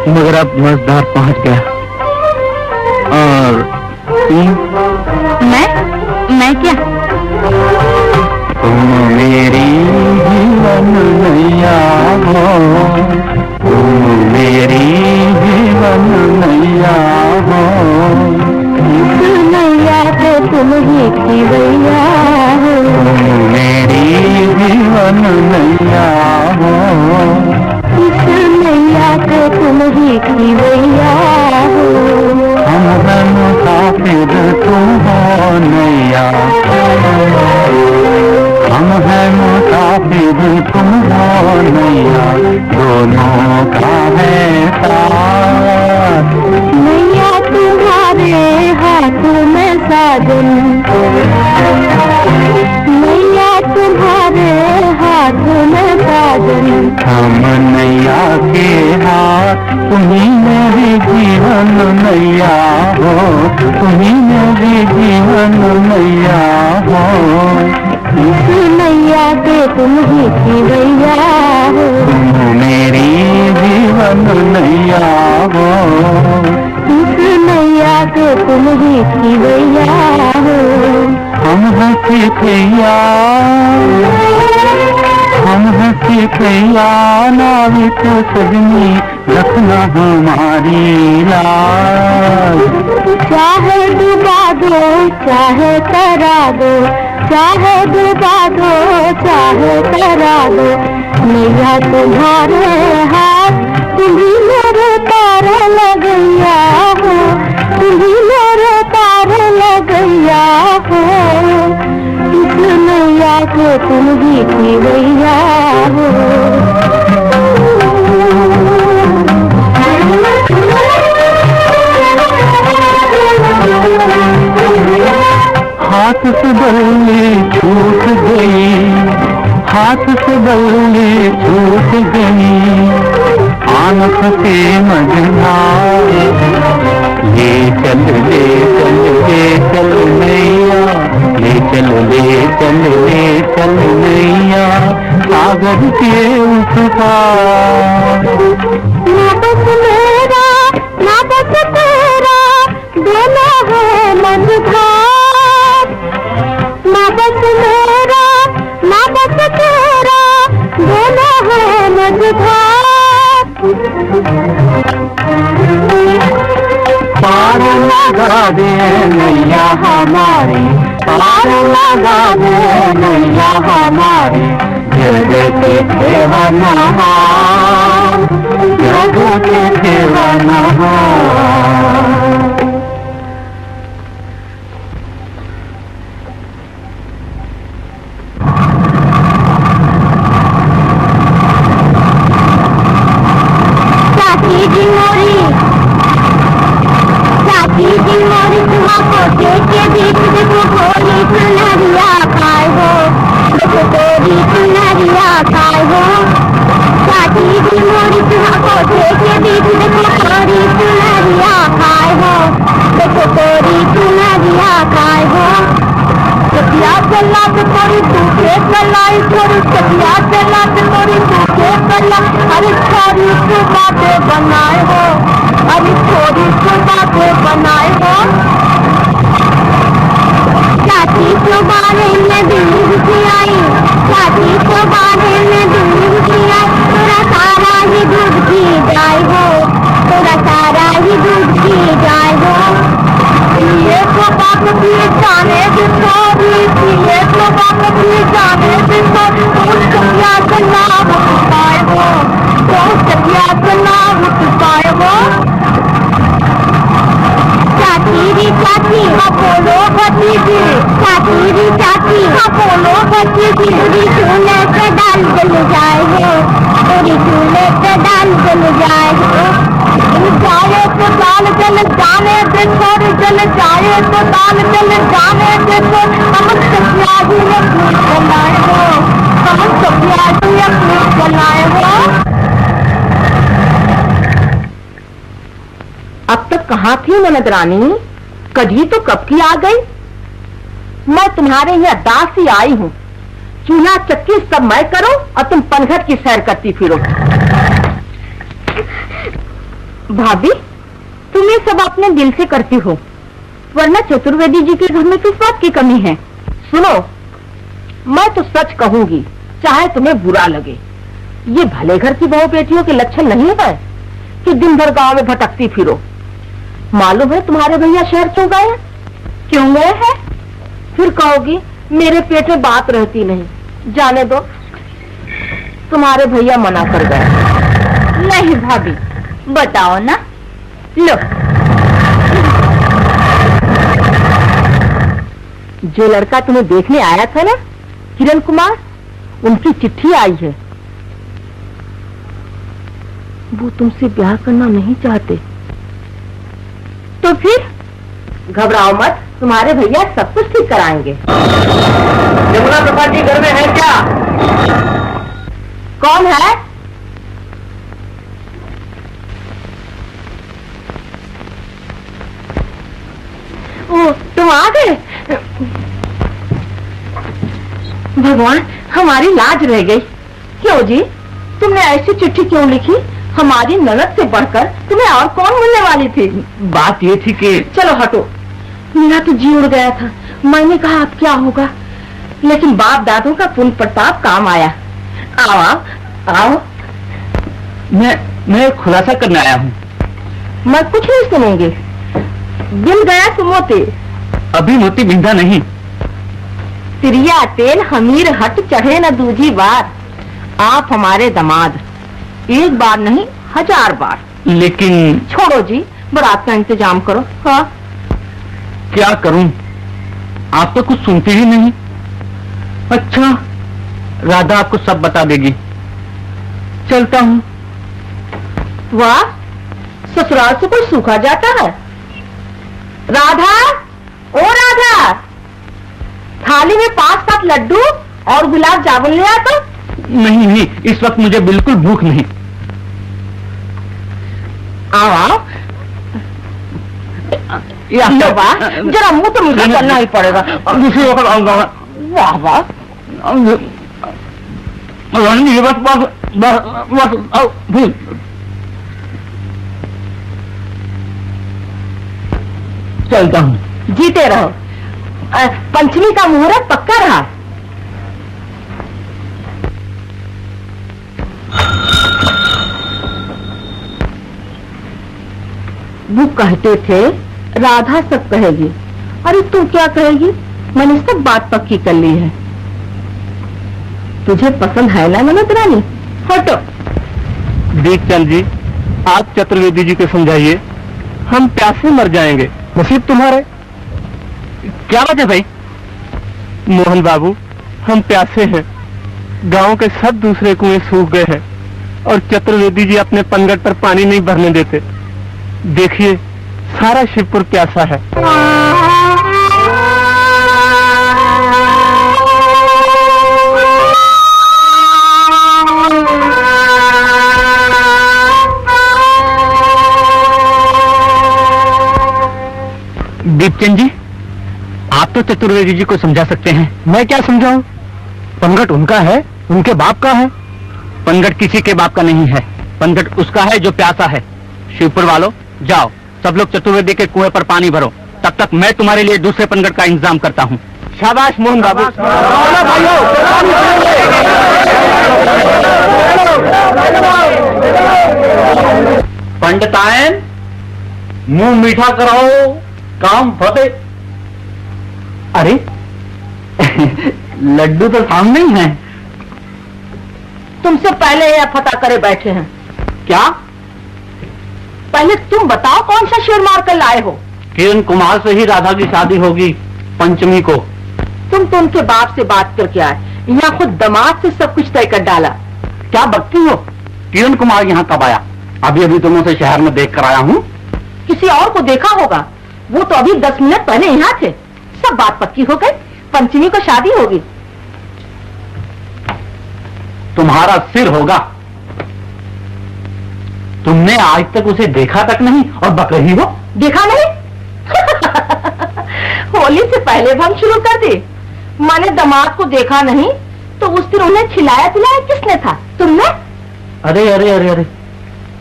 मगर अब मझधार पहुंच गया। और तुम? मैं क्या? तुम मेरी जीवन नैया हो, तुम मेरी जीवन नैया हो। नैया तो तुम ही खिवैया हो, तुम मेरी जीवन नैया हो। इस नैया तो तुम ही खिवैया हो। हम हैं मुसाफिर, तुम हो नैया। हम हैं मुसाफिर, तुम हो नैया। दो साजन, नैया तुम्हारे हाथ में साजन। हम नैया के हाथ, तुम्ही मेरे जीवन नैया हो, तुम्ही मेरे जीवन नैया हो। इस नैया के तुम ही खिवैया हो, तुम मेरी जीवन नैया हो। इस नैया के तुम ही खिवैया हो। हम हंसी खैया, हम हंसी खैया, नाविक सजनी रखना हमारी लाज। चाहे डुबा दो चाहे तरा दो, चाहे डुबा दो चाहे तरा दो, नैया तुम्हारे हाथ, तुम्ही मेरे तार लगैया हो, तुम्ही मेरे तार लगैया हो। इस नैया को तुम ही खिवैया हो। हाथ से बल्ली छूट गई, हाथ से बल्ली छूट गई, आन फंसे मझधार। ले चल ले चल ले चल नैया, ले चल ले चल ले चल नैया, सागर के उस पार। ना बस मेरा ना बस तेरा, दोनों है मझधार। ना बस मेरा ना बस तेरा, दोनों है मझधार। पार लगा दे नैया हमारी, पार लगा दे नैया हमारी, जग के ठेवनहार, जग के ठेवनहार। चाची जी मोरी, चाची जी मोरी, तुम्हारे के बीच देखो गोरी सुनहरिया खाए हो, देखो गोरी सुनहरिया खाए हो। चाची जी मोरी, तुम्हारे के बीच देखो गोरी सुनहरिया खाए हो, देखो गोरी सुनहरिया खाए हो। सतिया चला तो थोड़ी दूसरे चलाई, थोड़ी सतिया चला तो थोड़ी दूसरे चला। अरे छोरी से बातें बनाए हो, अरे छोरी से बातें बनाए हो। चाची को बारे में दूध की आई, चाची को बारे में दूध की आई, तेरा सारा ही दूध पी जाए हो, तेरा सारा ही दूध पी जाए हो। ये तो बात भी जाने जिसको, ये तो बात भी जाने जिसको, उस सतिया का नाम उठाए हो, तो सतिया का नाम उठाए हो। चाची री चाची हाँ बोलो भतीजी, चाची री चाची हाँ बोलो भतीजी, पूरी चूल्हे पे डाल जल जाए हो, पूरी चूल्हे पे डाल जल जाए हो। जाए तो दाल जल जाने दे, छोड़ जल जाए तो दाल जल जाने दे। हम सतिया जी ने फूल बनाए हो, हम सतिया जी ने फूल बनाए हो। अब तक कहाँ थी ननद रानी? कभी तो कब की आ गई? मैं तुम्हारे यहाँ दास ही आई हूँ। चूल्हा चक्की सब मैं करूँ और तुम पनघट की सैर करती फिरो। भाभी, तुम ये सब अपने दिल से करती हो, वरना चतुर्वेदी जी के घर में किस बात की कमी है? सुनो, मैं तो सच कहूंगी, चाहे तुम्हें बुरा लगे। ये भले घर की बहू बेटियों के लक्षण नहीं है कि दिन भर गांव में भटकती फिरो। मालूम है तुम्हारे भैया शहर क्यों गए? क्यों गए हैं? फिर कहोगी मेरे पेट में बात रहती नहीं। जाने दो, तुम्हारे भैया मना कर गए। नहीं भाभी, बताओ ना। लो, जो लड़का तुम्हें देखने आया था ना, किरण कुमार, उनकी चिट्ठी आई है। वो तुमसे ब्याह करना नहीं चाहते। तो फिर घबराओ मत, तुम्हारे भैया सब कुछ ठीक कराएंगे। यमुना प्रसाद जी घर में है क्या? कौन है? ओ, तुम आ गए? भगवान, हमारी लाज रह गई। क्यों जी, तुमने ऐसी चिट्ठी क्यों लिखी? हमारी ननद से बढ़कर तुम्हें और कौन मिलने वाली थी? बात ये थी कि चलो हटो, मेरा तो जी उड़ गया था। मैंने कहा अब क्या होगा, लेकिन बाप दादों का पुण्य प्रताप काम आया। आओ आओ आओ। मैं एक खुलासा करने आया हूँ। मैं कुछ नहीं सुनूंगी। बिल गया तो मोती। अभी मोती बिंदा नहीं। तिरिया तेल हमीर हट चढ़े न दूजी बार। आप हमारे दामाद, एक बार नहीं 1000 बार। लेकिन छोड़ो जी, बारात का इंतजाम करो। हाँ, क्या करूं, आप तो कुछ सुनती ही नहीं। अच्छा, राधा आपको सब बता देगी। चलता हूँ। वाह, ससुराल से कोई सूखा जाता है। राधा, ओ राधा, थाली में 5-7 लड्डू और गुलाब जामुन ले आता। नहीं नहीं, इस वक्त मुझे बिल्कुल भूख नहीं। आओ आओ। लो वाह, जरा मुंह तो मीठा करना ही पड़ेगा। दूसरी वक्त आऊंगा। वाह वाह। ये बस चलता हूँ। जीते रहो। पंचमी का मुहूर्त पक्का रहा। वो कहते थे राधा सब कहेगी। अरे तू क्या कहेगी? मैंने सब बात पक्की कर ली है। तुझे पसंद है ना ननद रानी? हटो। दीपचंद जी, आप चतुर्वेदी जी को समझाइए, हम प्यासे मर जाएंगे। नसीब तुम्हारे। क्या वजह भाई? मोहन बाबू, हम प्यासे हैं। गांव के सब दूसरे कुएं सूख गए हैं और चतुर्वेदी जी अपने पनघट पर पानी नहीं भरने देते। देखिए, सारा शिवपुर प्यासा है। दीपचंद जी, आप तो चतुर्वेदी जी को समझा सकते हैं। मैं क्या समझाऊं? पनघट उनका है, उनके बाप का है। पनघट किसी के बाप का नहीं है, पनघट उसका है जो प्यासा है। शिवपुर वालों, जाओ सब लोग चतुर्वेदी के कुएं पर पानी भरो। तब तक मैं तुम्हारे लिए दूसरे पनघट का इंतजाम करता हूँ। शाबाश मोहन बाबू। पंडितायन, मुंह मीठा कराओ, काम फते। अरे लड्डू तो सामने ही हैं। तुमसे पहले यह फता करे बैठे हैं। क्या? पहले तुम बताओ कौन सा शेर मार कर लाए हो? किरण कुमार से ही राधा की शादी होगी पंचमी को। तुम तो उनके बाप से बात करके आए, यहाँ खुद दामाद से सब कुछ तय कर डाला। क्या बकती हो? किरण कुमार यहाँ कब आया? अभी अभी तुम उसे शहर में देख कर आया हूँ। किसी और को देखा होगा, वो तो अभी 10 मिनट पहले यहाँ थे। सब बात पक्की हो गई, पंचमी को शादी होगी। तुम्हारा सिर होगा। तुमने आज तक उसे देखा तक नहीं और बक रही हो। देखा नहीं? होली से पहले भंग शुरू कर दी। मैंने दामाद को देखा नहीं तो उस दिन उन्हें खिलाया पिलाया किसने था? तुमने? अरे अरे अरे अरे,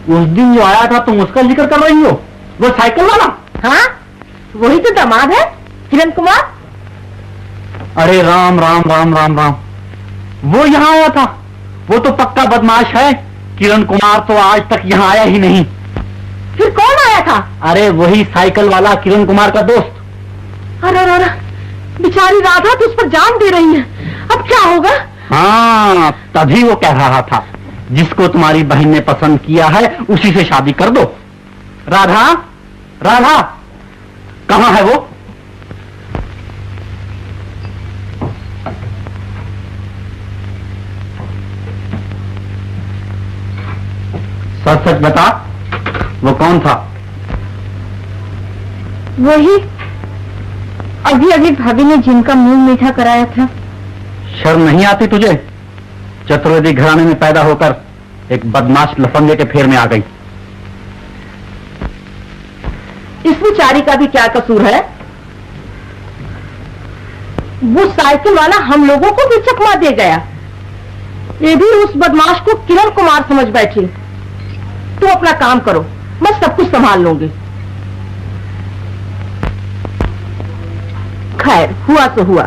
उस दिन जो आया था तुम उसका जिक्र कर रही हो? वो साइकिल वाला? हाँ, वही तो दामाद है, किरण कुमार। अरे राम राम राम राम राम, वो यहाँ आया था। वो तो पक्का बदमाश है। किरण कुमार तो आज तक यहाँ आया ही नहीं। फिर कौन आया था? अरे वही साइकिल वाला, किरण कुमार का दोस्त। अरे अरे, बेचारी राधा तो उस पर जान दे रही है। अब क्या होगा? हाँ, तभी वो कह रहा था जिसको तुम्हारी बहन ने पसंद किया है उसी से शादी कर दो। राधा, राधा कहाँ है वो? सच सच बता, वो कौन था? वही अभी अभी भाभी ने जिनका मुंह मीठा कराया था। शर्म नहीं आती तुझे? चतुर्वेदी घराने में पैदा होकर एक बदमाश लफंगे के फेर में आ गई। इस बेचारी का भी क्या कसूर है? वो साइकिल वाला हम लोगों को भी चकमा दे गया। ये भी उस बदमाश को किरण कुमार समझ बैठी। तू अपना काम करो, मैं सब कुछ संभाल लूंगी। खैर हुआ तो हुआ,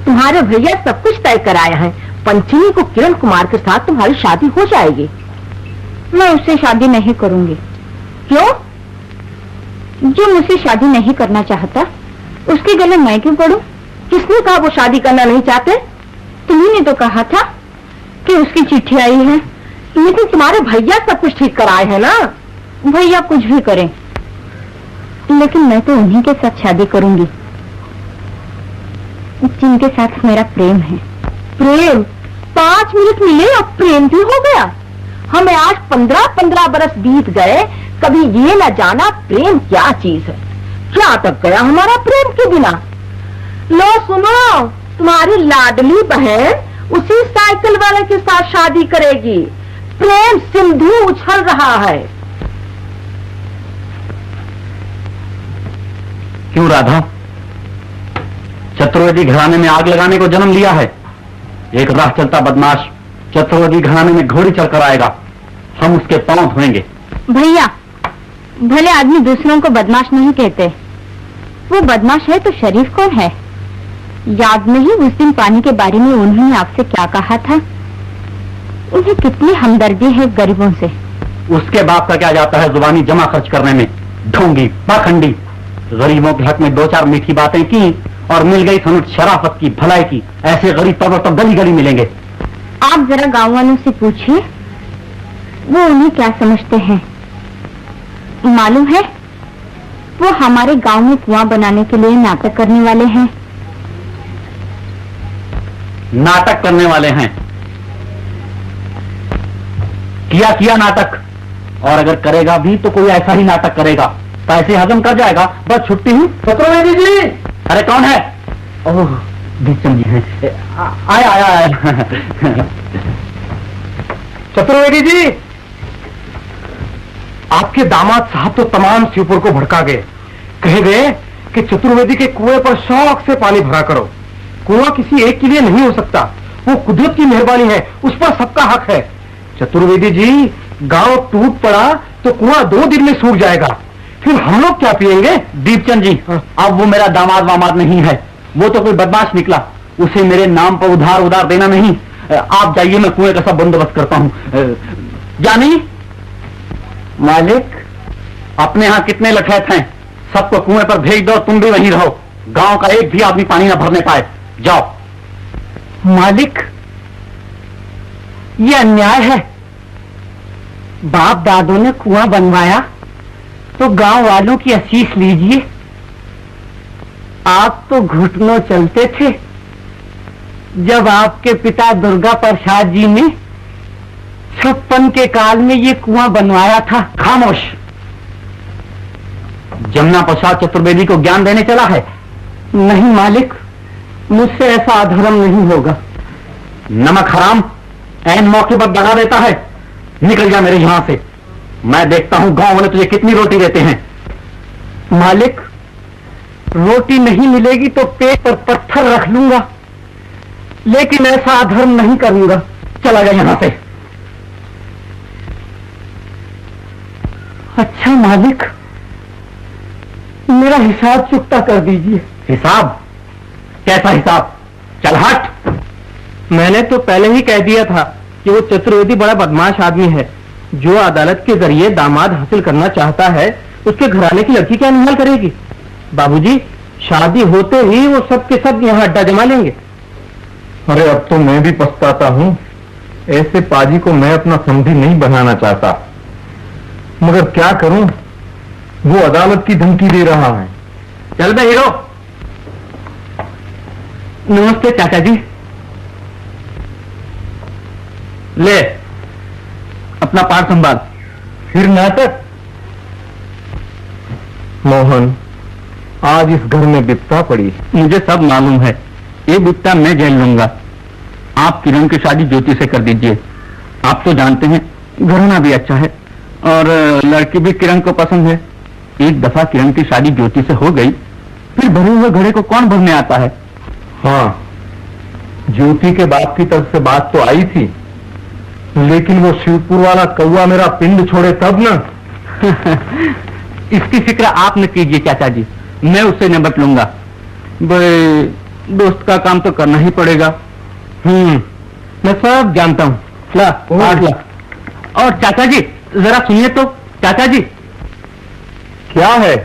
तुम्हारे भैया सब कुछ तय कराया है। पंचमी को किरण कुमार के साथ तुम्हारी शादी हो जाएगी। मैं उससे शादी नहीं करूंगी। क्यों? जो मुझसे शादी नहीं करना चाहता उसके गले मैं क्यों पड़ूं? किसने कहा वो शादी करना नहीं चाहते? तुम्ही ने तो कहा था कि उसकी चिट्ठी आई है। लेकिन तुम्हारे भैया सब कुछ ठीक कराए हैं ना। भैया कुछ भी करें, लेकिन मैं तो उन्हीं के साथ शादी करूंगी जिनके साथ मेरा प्रेम है। प्रेम? 5 मिनट मिले और प्रेम भी हो गया? हमें आज 15 बरस बीत गए, कभी ये न जाना प्रेम क्या चीज है। क्या अटक गया हमारा प्रेम के बिना? लो सुनो, तुम्हारी लाडली बहन उसी साइकिल वाले के साथ शादी करेगी। प्रेम सिंधु उछल रहा है। क्यों राधा? चतुर्वेदी घराने में आग लगाने को जन्म लिया है। एक राह चलता बदमाश चतुर्वेदी घराने में घोड़ी चढ़कर आएगा, हम उसके पांव धोएंगे। भैया, भले आदमी दूसरों को बदमाश नहीं कहते, वो बदमाश है तो शरीफ कौन है? याद नहीं उस दिन पानी के बारे में उन्होंने आपसे क्या कहा था? उन्हें कितनी हमदर्दी है गरीबों से। उसके बाप का क्या जाता है जुबानी जमा खर्च करने में? ढोंगी, पाखंडी। गरीबों के हक में 2-4 मीठी बातें की और मिल गई सनत शराफत की, भलाई की। ऐसे गरीब तो गली गली मिलेंगे। आप जरा गांव वालों से पूछिए, वो उन्हें क्या समझते हैं। मालूम है, वो हमारे गांव में कुआं बनाने के लिए नाटक करने वाले हैं। नाटक करने वाले हैं? किया नाटक। और अगर करेगा भी तो कोई ऐसा ही नाटक करेगा, पैसे हजम कर जाएगा, बस छुट्टी ही। चतुर्वेदी जी! अरे कौन है? ओह, भीमचंद जी हैं। आया। चतुर्वेदी जी, आपके दामाद साहब तो तमाम शिवपुर को भड़का गए। कह गए कि चतुर्वेदी के कुएं पर शौक से पानी भरा करो। कुआं किसी एक के लिए नहीं हो सकता, वो कुदरत की मेहरबानी है, उस पर सबका हक है। चतुर्वेदी जी, गांव टूट पड़ा तो कुआं 2 दिन में सूख जाएगा, फिर हम लोग क्या पिएंगे? दीपचंद जी, अब वो मेरा दामाद वामाद नहीं है, वो तो कोई बदमाश निकला। उसे मेरे नाम पर उधार देना नहीं। आप जाइए, मैं कुएं का सब बंदोबस्त करता हूँ। जानी मालिक, अपने यहाँ कितने लठैत हैं, सबको कुएं पर भेज दो, तुम भी वहीं रहो। गांव का एक भी आदमी पानी न भरने पाए। जाओ। मालिक, ये अन्याय है। बाप दादों ने कुआं बनवाया तो गांव वालों की आशीष लीजिए। आप तो घुटनों चलते थे जब आपके पिता दुर्गा प्रसाद जी ने 56 के काल में ये कुआं बनवाया था। खामोश। जमुना प्रसाद चतुर्वेदी को ज्ञान देने चला है? नहीं मालिक, मुझसे ऐसा अधर्म नहीं होगा। नमक हराम ऐन मौके पर बढ़ा देता है। निकल जा मेरे यहां से, मैं देखता हूं गांव वाले तुझे कितनी रोटी देते हैं। मालिक, रोटी नहीं मिलेगी तो पेट पर पत्थर रख लूंगा, लेकिन ऐसा अधर्म नहीं करूंगा। चला जा यहां से। अच्छा मालिक, मेरा हिसाब चुकता कर दीजिए। हिसाब? कैसा हिसाब? चल हट। मैंने तो पहले ही कह दिया था कि वो चतुर्वेदी बड़ा बदमाश आदमी है। जो अदालत के जरिए दामाद हासिल करना चाहता है, उसके घराने की लड़की क्या निहाल करेगी? बाबूजी, शादी होते ही वो सब के सब यहाँ अड्डा जमा लेंगे। अरे अब तो मैं भी पछताता हूँ। ऐसे पाजी को मैं अपना समधी नहीं बनाना चाहता, मगर क्या करूं, वो अदालत की धमकी दे रहा है। चल बे हीरो। नमस्ते चाचा जी। ले अपना पाठ संभाल। फिर नाटक? मोहन, आज इस घर में बिपता पड़ी। मुझे सब मालूम है, ये बिपता मैं झेल लूंगा। आप किरण की शादी ज्योति से कर दीजिए। आप तो जानते हैं घराना भी अच्छा है और लड़की भी किरण को पसंद है। एक दफा किरण की शादी ज्योति से हो गई, फिर भरे हुए घड़े को कौन भरने आता है। हाँ, ज्योति के बाप की तरफ से बात तो आई थी, लेकिन वो शिवपुर वाला कौआ मेरा पिंड छोड़े तब ना। इसकी फिक्र आप न कीजिए चाचा जी, मैं उससे निपट लूंगा। बड़े दोस्त का काम तो करना ही पड़ेगा। मैं सब जानता हूँ। ला, काट ला। और चाचा जी जरा सुनिए तो। चाचा जी क्या है?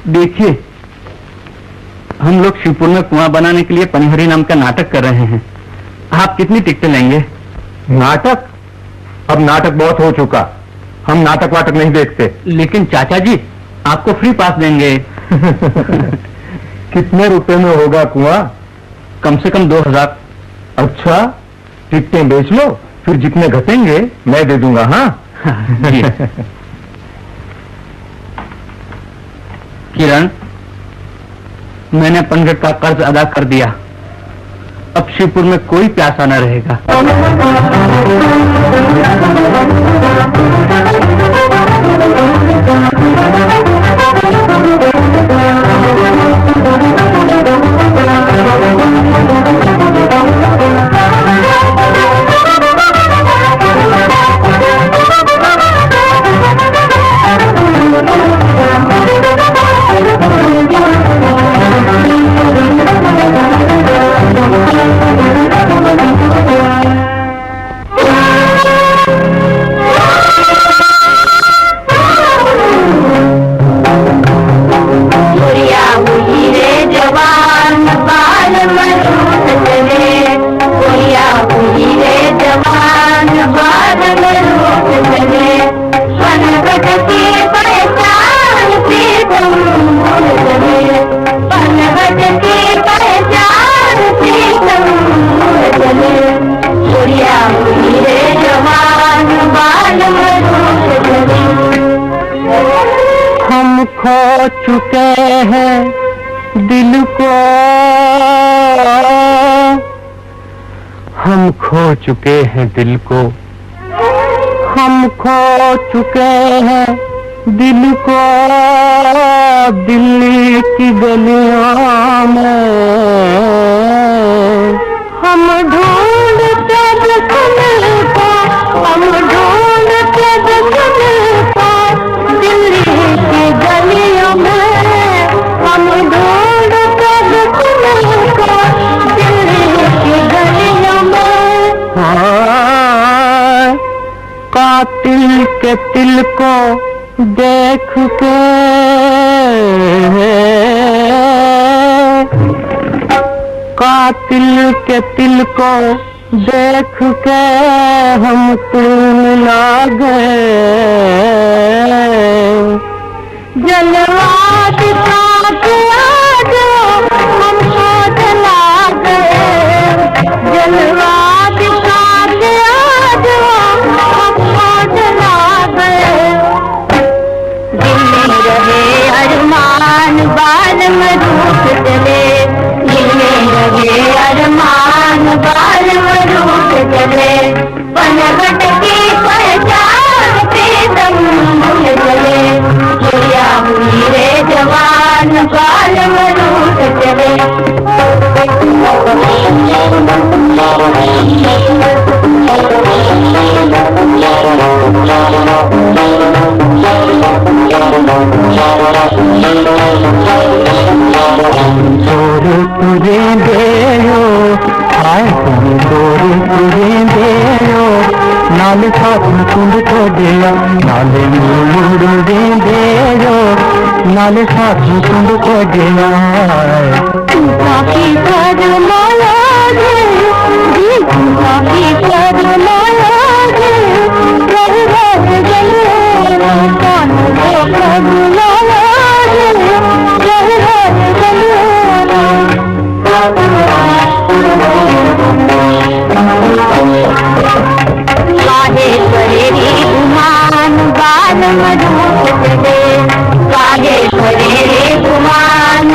देखिए, हम लोग शिवपुर में कुआं बनाने के लिए पनिहरी नाम का नाटक कर रहे हैं। आप कितनी टिकटें लेंगे? नाटक? अब नाटक बहुत हो चुका, हम नाटक वाटक नहीं देखते। लेकिन चाचा जी आपको फ्री पास देंगे। कितने रुपए में होगा कुआं? कम से कम 2000। अच्छा, टिकटें बेच लो, फिर जितने घटेंगे मैं दे दूंगा। हाँ जी। किरण, मैंने पंडित का कर्ज अदा कर दिया। अब शिवपुर में कोई प्यासा न रहेगा। हम खो चुके हैं दिल को, हम खो चुके हैं दिल को, हम खो चुके हैं दिल को दिल्ली की गलियों में। हम ढूंढते दिल को, हम ढूंढते दिल को दिल्ली की गलियों में। हम ढूंढते दिल को दिल्ली की गलियों में। हाँ, कातिल के तिल को देख के, कातिल के तिल को देख के हम मिला गए। जलवा दिखा के आज हमको जला गए। जलवा दिखा के आज हमको जला गए। दिल में रहे अरमान बाल में रूठ चले। दिल में रहे अरमान बाल में रूठ चले। पनघट की पहचान प्रीतम भूल चले। गोया हुई रे जवान बाल में रूठ चले। तुझे देयो आए तुम दूर तुझे देयो नाले साथ कुंड को दिया नाले मुड़ दे देयो नाले साथ कुंड को दिया। काफी कर माया जी, काफी कर माया जी, रह रह गले कान को कर माया जी, रह रह गले। काहे परेरी गुमान बाल मधुर चले। काहे परेरी गुमान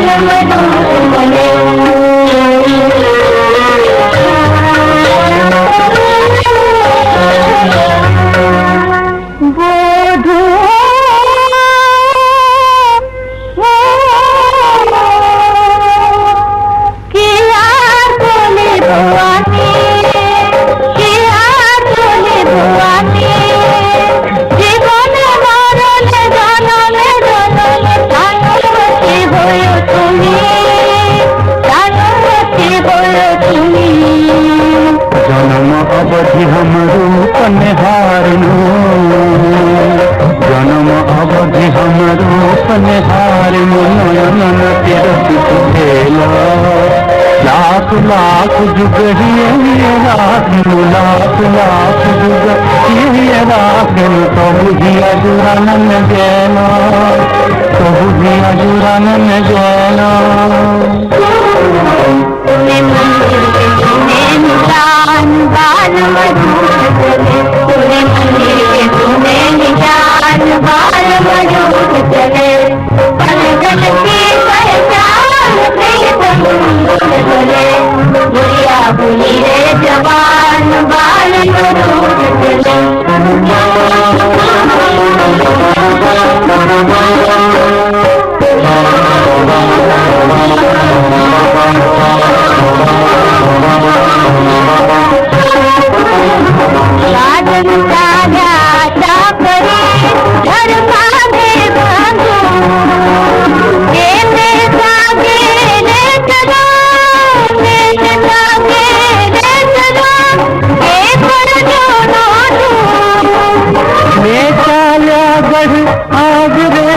बाल मरूद चले। जन्म अवधि हम रूप निहार नयन तिरस खेला लाख लाख जुग ही राखनु लाख लाख जुग ही राखनु तबु ही अजुरन जैना तबु ही अजुरन जैना। बाल मरूद चले पूरे मंदिर के तूने निशान बाल मरूद चले। पलगन की पहचान प्रीतम चले बुढ़िया बुली रे जवान बाल मरूद चले। साजन साजा चापरे घर बांधे बांधो गेंदे सागे ले चलो गेंदे सागे ले चलो ए पर जो मैं चाला गढ़ आग रे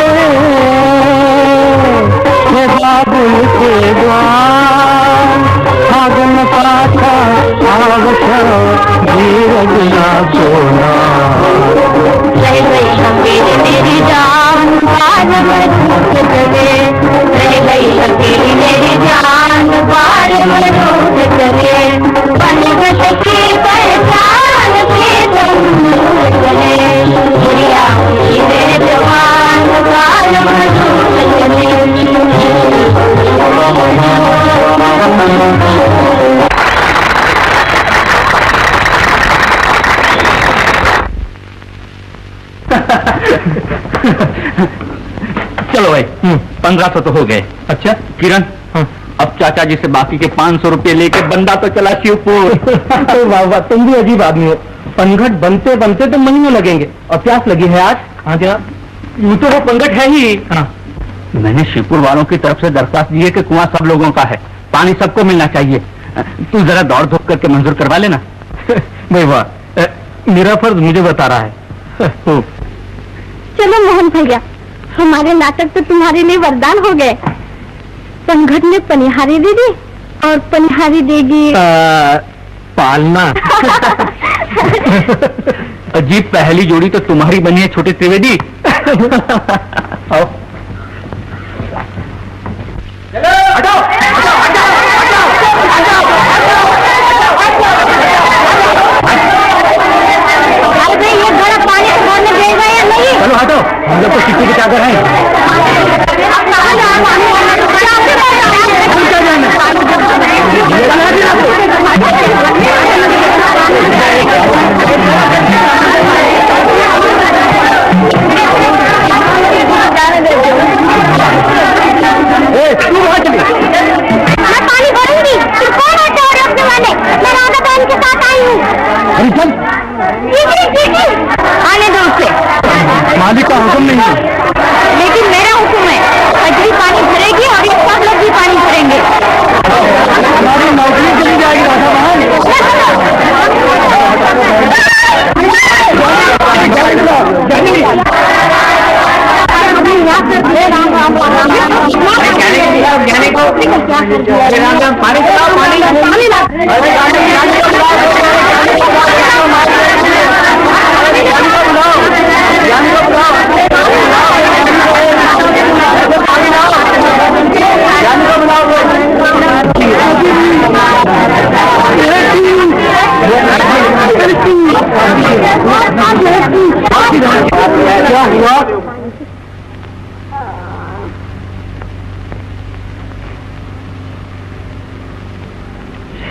ये बाबुल के द्वार आगन पाथा आवश धीरज ना सोना। रह गई अकेली मेरी जान बाल मरूद चले रह गई अकेली मेरी जान बाल मरूद चले। पलगन की पहचान प्रीतम चले बुढ़िया बुली रे जवान बाल मरूद चले। चलो भाई 1500 तो हो गए। अच्छा किरण, अब चाचा जी से बाकी के 500 रुपये लेके बंदा तो चला शिवपुर। वाह वाह, तुम भी अजीब आदमी हो। पनघट बनते बनते तो महीनों लगेंगे और प्यास लगी है आज। हाँ जनाब, यूं तो वो पनघट है ही। हाँ, मैंने शिवपुर वालों की तरफ से दरख्वास्त दी है कि कुआं सब लोगों का है, पानी सबको मिलना चाहिए। तू जरा दौड़ धूप करके मंजूर करवा लेना। भाई वाह, मेरा फर्ज मुझे बता रहा है। चलो मोहन भैया, हमारे नाटक तो तुम्हारे लिए वरदान हो गए। संगठन ने पनिहारी दे दी और पनिहारी देगी पालना। अजीब पहली जोड़ी तो तुम्हारी बनी है छोटे त्रिवेदी। आओ। अरे ये बड़ा पानी भरने देगा या नहीं? चलो हटो, हम लोग तो किसी की चादर है। मैं पानी भरूंगी, तुम कौन होते हो रोकने वाले? मैं राधा बहन के साथ आई हूँ। अरे चल, आने दो उसे। मालिक का हुक्म नहीं है। लेकिन मेरा हुक्म है, कजरी पानी भरेगी और इस सब लोग भी पानी भरेंगे। हमारी नौकरी चली जाएगी राधा क्या हुआ?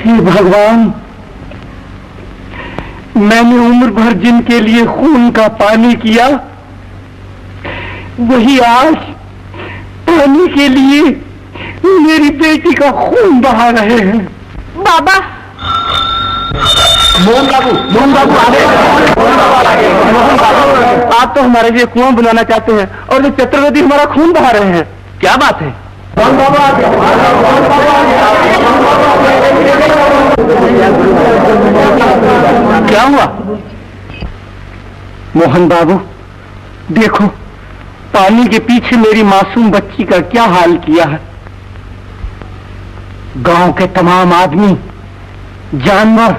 हे भगवान, मैंने उम्र भर जिनके लिए खून का पानी किया, वही आज पानी के लिए मेरी बेटी का खून बहा रहे हैं। बाबा, मोहन बाबू आ गए। आप तो हमारे लिए कुआं बनाना चाहते हैं और ये चतुर्वेदी हमारा खून बहा रहे हैं। क्या बात है? मोहन बाबू आ गए। क्या हुआ? मोहन बाबू, देखो पानी के पीछे मेरी मासूम बच्ची का क्या हाल किया है। गांव के तमाम आदमी, जानवर,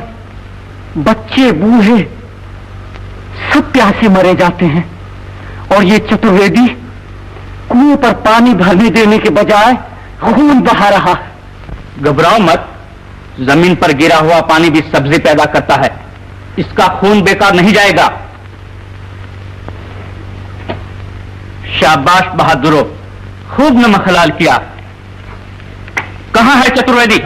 बच्चे, बूढ़े सब प्यासे मरे जाते हैं और ये चतुर्वेदी कुएं पर पानी भरने देने के बजाय खून बहा रहा है। घबराओ मत, जमीन पर गिरा हुआ पानी भी सब्जी पैदा करता है, इसका खून बेकार नहीं जाएगा। शाबाश बहादुरो, खूब नमक हलाल किया। कहां है चतुर्वेदी?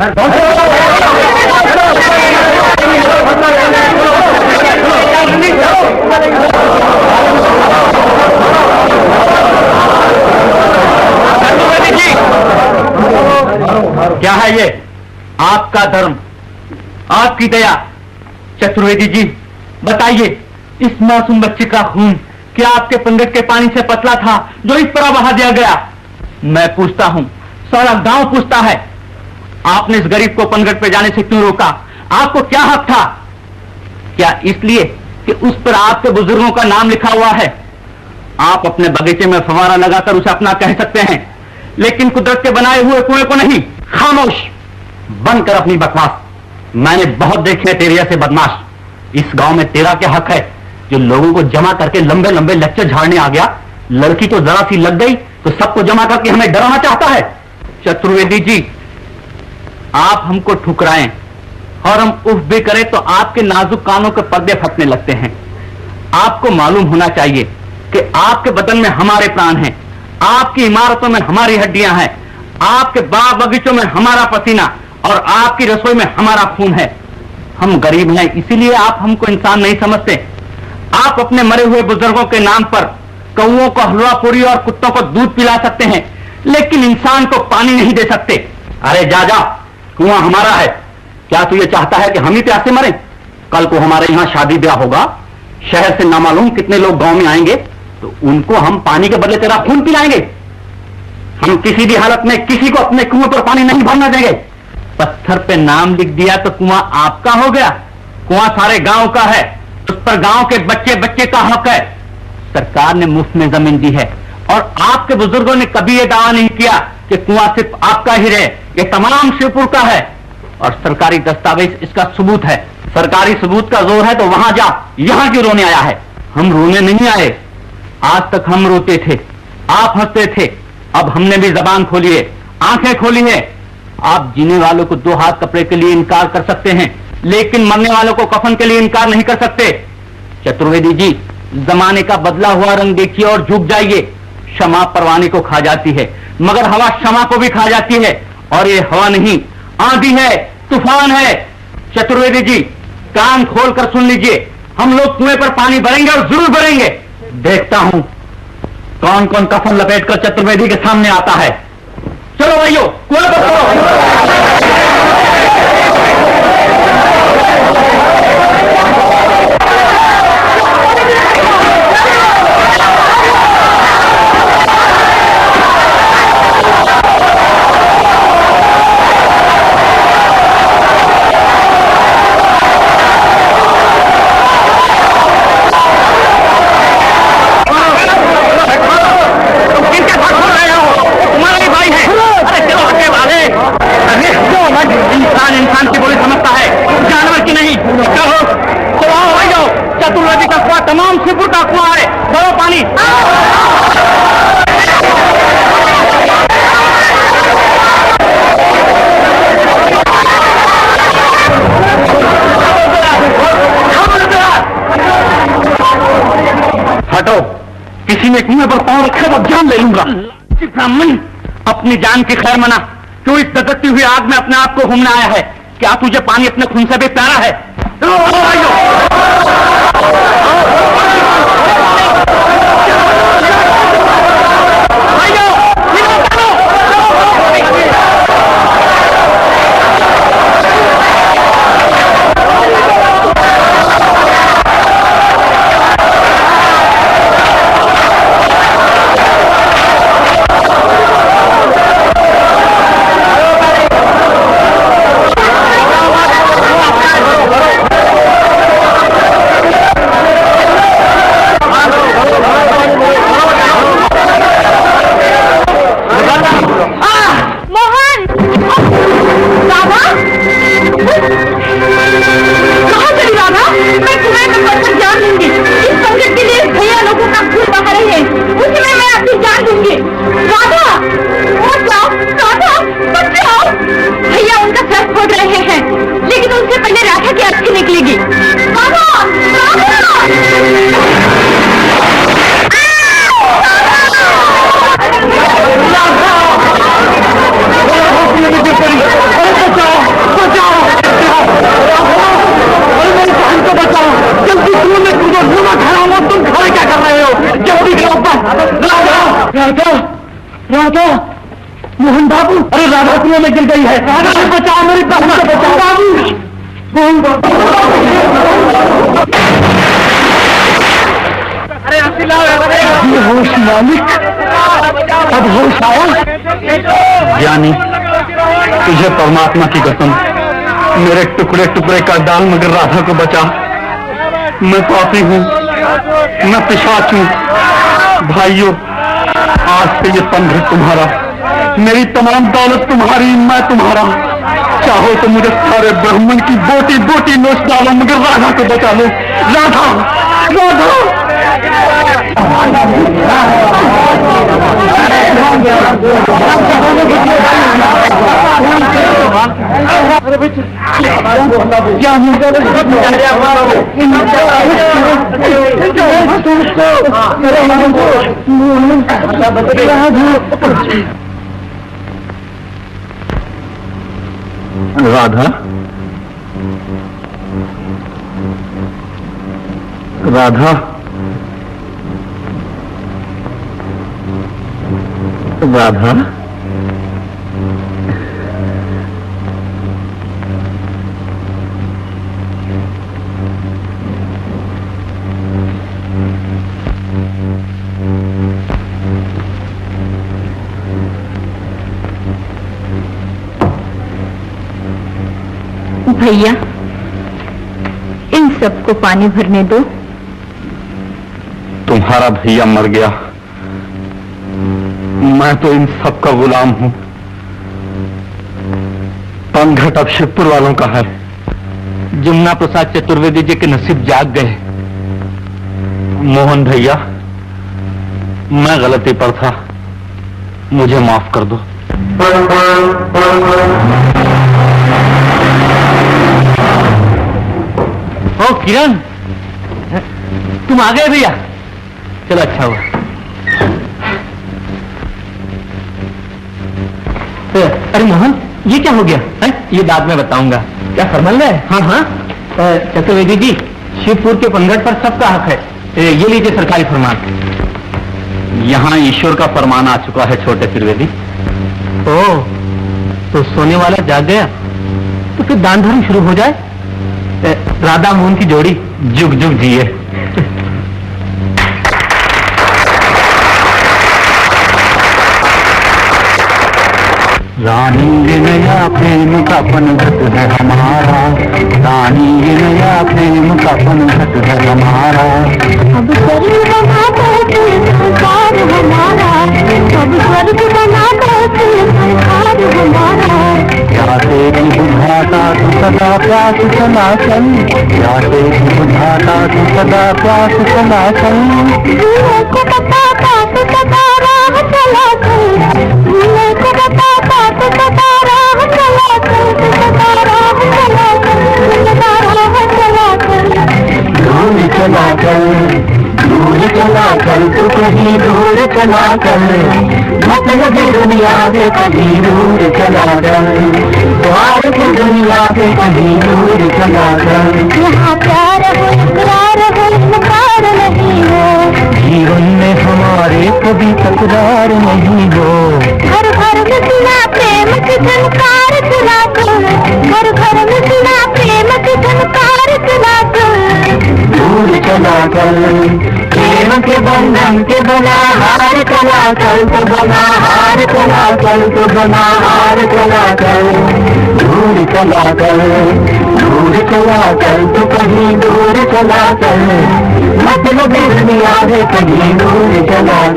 चतुर्वेदी जी, क्या है ये? आपका धर्म, आपकी दया। चतुर्वेदी जी बताइए, इस मासूम बच्चे का खून क्या आपके पंडित के पानी से पतला था जो इस तरह बहा दिया गया? मैं पूछता हूं, सारा गांव पूछता है, आपने इस गरीब को पनघट पे जाने से क्यों रोका? आपको क्या हक था? क्या इसलिए कि उस पर आपके बुजुर्गों का नाम लिखा हुआ है? आप अपने बगीचे में फवारा लगाकर उसे अपना कह सकते हैं, लेकिन कुदरत के बनाए हुए कुएं को नहीं। खामोश, बंद कर अपनी बकवास। मैंने बहुत देखे तेरे जैसे बदमाश। इस गांव में तेरा क्या हक है जो लोगों को जमा करके लंबे लंबे लेक्चर झाड़ने आ गया? लड़की तो जरा सी लग गई तो सबको जमा करके हमें डराना चाहता है। चतुर्वेदी जी, आप हमको ठुकराएं और हम उफ भी करें तो आपके नाजुक कानों के पर्दे फटने लगते हैं। आपको मालूम होना चाहिए कि आपके बदन में हमारे प्राण हैं, आपकी इमारतों में हमारी हड्डियां हैं, आपके बाग बगीचों में हमारा पसीना और आपकी रसोई में हमारा खून है। हम गरीब हैं, इसीलिए आप हमको इंसान नहीं समझते। आप अपने मरे हुए बुजुर्गों के नाम पर कौओं को हलवा पूरी और कुत्तों को दूध पिला सकते हैं, लेकिन इंसान को पानी नहीं दे सकते। अरे जा जा, कुआं हमारा है। क्या तू ये चाहता है कि हम ही प्यासे मरें? कल को हमारे यहाँ शादी ब्याह होगा, शहर से ना मालूम कितने लोग गांव में आएंगे, तो उनको हम पानी के बदले तेरा खून पिलाएंगे। हम किसी भी हालत में किसी को अपने कुएं पर पानी नहीं भरने देंगे। पत्थर पे नाम लिख दिया तो कुआं आपका हो गया? कुआं सारे गांव का है, उस पर गांव के बच्चे बच्चे का हक है। सरकार ने मुफ्त में जमीन दी है और आपके बुजुर्गों ने कभी यह दावा नहीं किया कि कुआं सिर्फ आपका ही रहे, ये तमाम शिवपुर का है और सरकारी दस्तावेज इसका सबूत है। सरकारी सबूत का जोर है तो वहां जा, यहां क्यों रोने आया है? हम रोने नहीं आए, आज तक हम रोते थे, आप हंसते थे, अब हमने भी जबान खोली है, आंखें खोली है। आप जीने वालों को 2 हाथ कपड़े के लिए इनकार कर सकते हैं, लेकिन मरने वालों को कफन के लिए इनकार नहीं कर सकते। चतुर्वेदी जी, जमाने का बदला हुआ रंग देखिए और झुक जाइए। क्षमा परवाने को खा जाती है, मगर हवा क्षमा को भी खा जाती है, और ये हवा नहीं, आंधी है, तूफान है। चतुर्वेदी जी, कान खोलकर सुन लीजिए, हम लोग कुएं पर पानी भरेंगे और जरूर भरेंगे। देखता हूं कौन कौन कफन लपेटकर चतुर्वेदी के सामने आता है। चलो भाइयों, कुएं पर चलो। इंसान की बोली समझता है, जानवर की नहीं। चलो चलो भाइयों, चतुर्वेदी का कुआं तमाम शिवपुर का कुआं है, भरो पानी। हटो, किसी ने कुएं पर पांव रखा तो जान ले लूंगा। ब्राह्मण, अपनी जान की खैर मना, क्यों इस दगकती हुई आग में अपने आप को घूमना आया है? क्या तुझे पानी अपने खून से भी प्यारा है? राधा, मोहन बाबू, अरे राधा कुएं में गिर गई है। राधा बचाओ, मेरी बहन को बचाओ बाबू। मोहन बाबू, ये होश मालिक, अब होश आया। ज्ञानी, तुझे परमात्मा की कसम, मेरे टुकड़े टुकड़े का डाल मगर राधा को बचा। मैं पापी हूँ, मैं पिशाच हूँ। भाइयों, आज से ये पंघट तुम्हारा, मेरी तमाम दौलत तुम्हारी, मैं तुम्हारा। चाहो तो मुझे सारे ब्राह्मण की बोटी बोटी नोच डालो मगर राधा को बचा लो। राधा, राधा। राधा, राधा, राधा, भैया, इन सबको पानी भरने दो। तुम्हारा भैया मर गया, मैं तो इन सब का गुलाम हूं। पंघट अब शिवपुर वालों का है। जमुना प्रसाद चतुर्वेदी जी के नसीब जाग गए। मोहन भैया, मैं गलती पर था, मुझे माफ कर दो। ओ किरण, तुम आ गए भैया, चलो अच्छा हुआ। अरे मोहन, ये क्या हो गया है? ये बाद में बताऊंगा। क्या फरमान है? हाँ हाँ चतुर्वेदी जी, शिवपुर के पंघट पर सबका हक है। ये लीजिए सरकारी फरमान। यहाँ ईश्वर का फरमान आ चुका है छोटे त्रिवेदी। ओ, तो सोने वाला जाग गया, तो फिर दान धर्म शुरू हो जाए। राधा मोहन की जोड़ी जुग जुग जिए। रानी ये नया प्रेम का पनघट है हमारा, रानी ये नया प्रेम का पनघट है हमारा। अब स्वर्ग बना दो संसार हमारा, अब स्वर्ग बना दो संसार हमारा। प्यासे की बुझाता तू सदा प्यास चला चल, प्यासे की बुझाता तू सदा प्यास चला चल। भूले को बताता तू सदा राह चला चल, भूले को बताता तू सदा राह चला चल, तू सदा राह चला चल, तू सदा राह चला चल। दूर चला चल, दूर चला चल, तू कहीं दूर चला कर, मतलब दुनिया से कहीं दूर चला कर, द्वार की दुनिया से कहीं दूर चला कर। यहाँ प्यार हो इकरार हो इनकार नहीं हो, जीवन में हमारे कभी तकरार नहीं हो। घर घर में सुना प्रेम की झनकार चला कर, घर घर में सुना प्रेम की झनकार चला कर, दूर चला कर, प्रेम के बंधन के बना हार चला कर, तो बना हार चला कर, तो बना हार चला कर, दूर चला कर, दूर चला कर, तो कहीं दूर चला कर, मतलब दुनिया से कहीं दूर चला कर।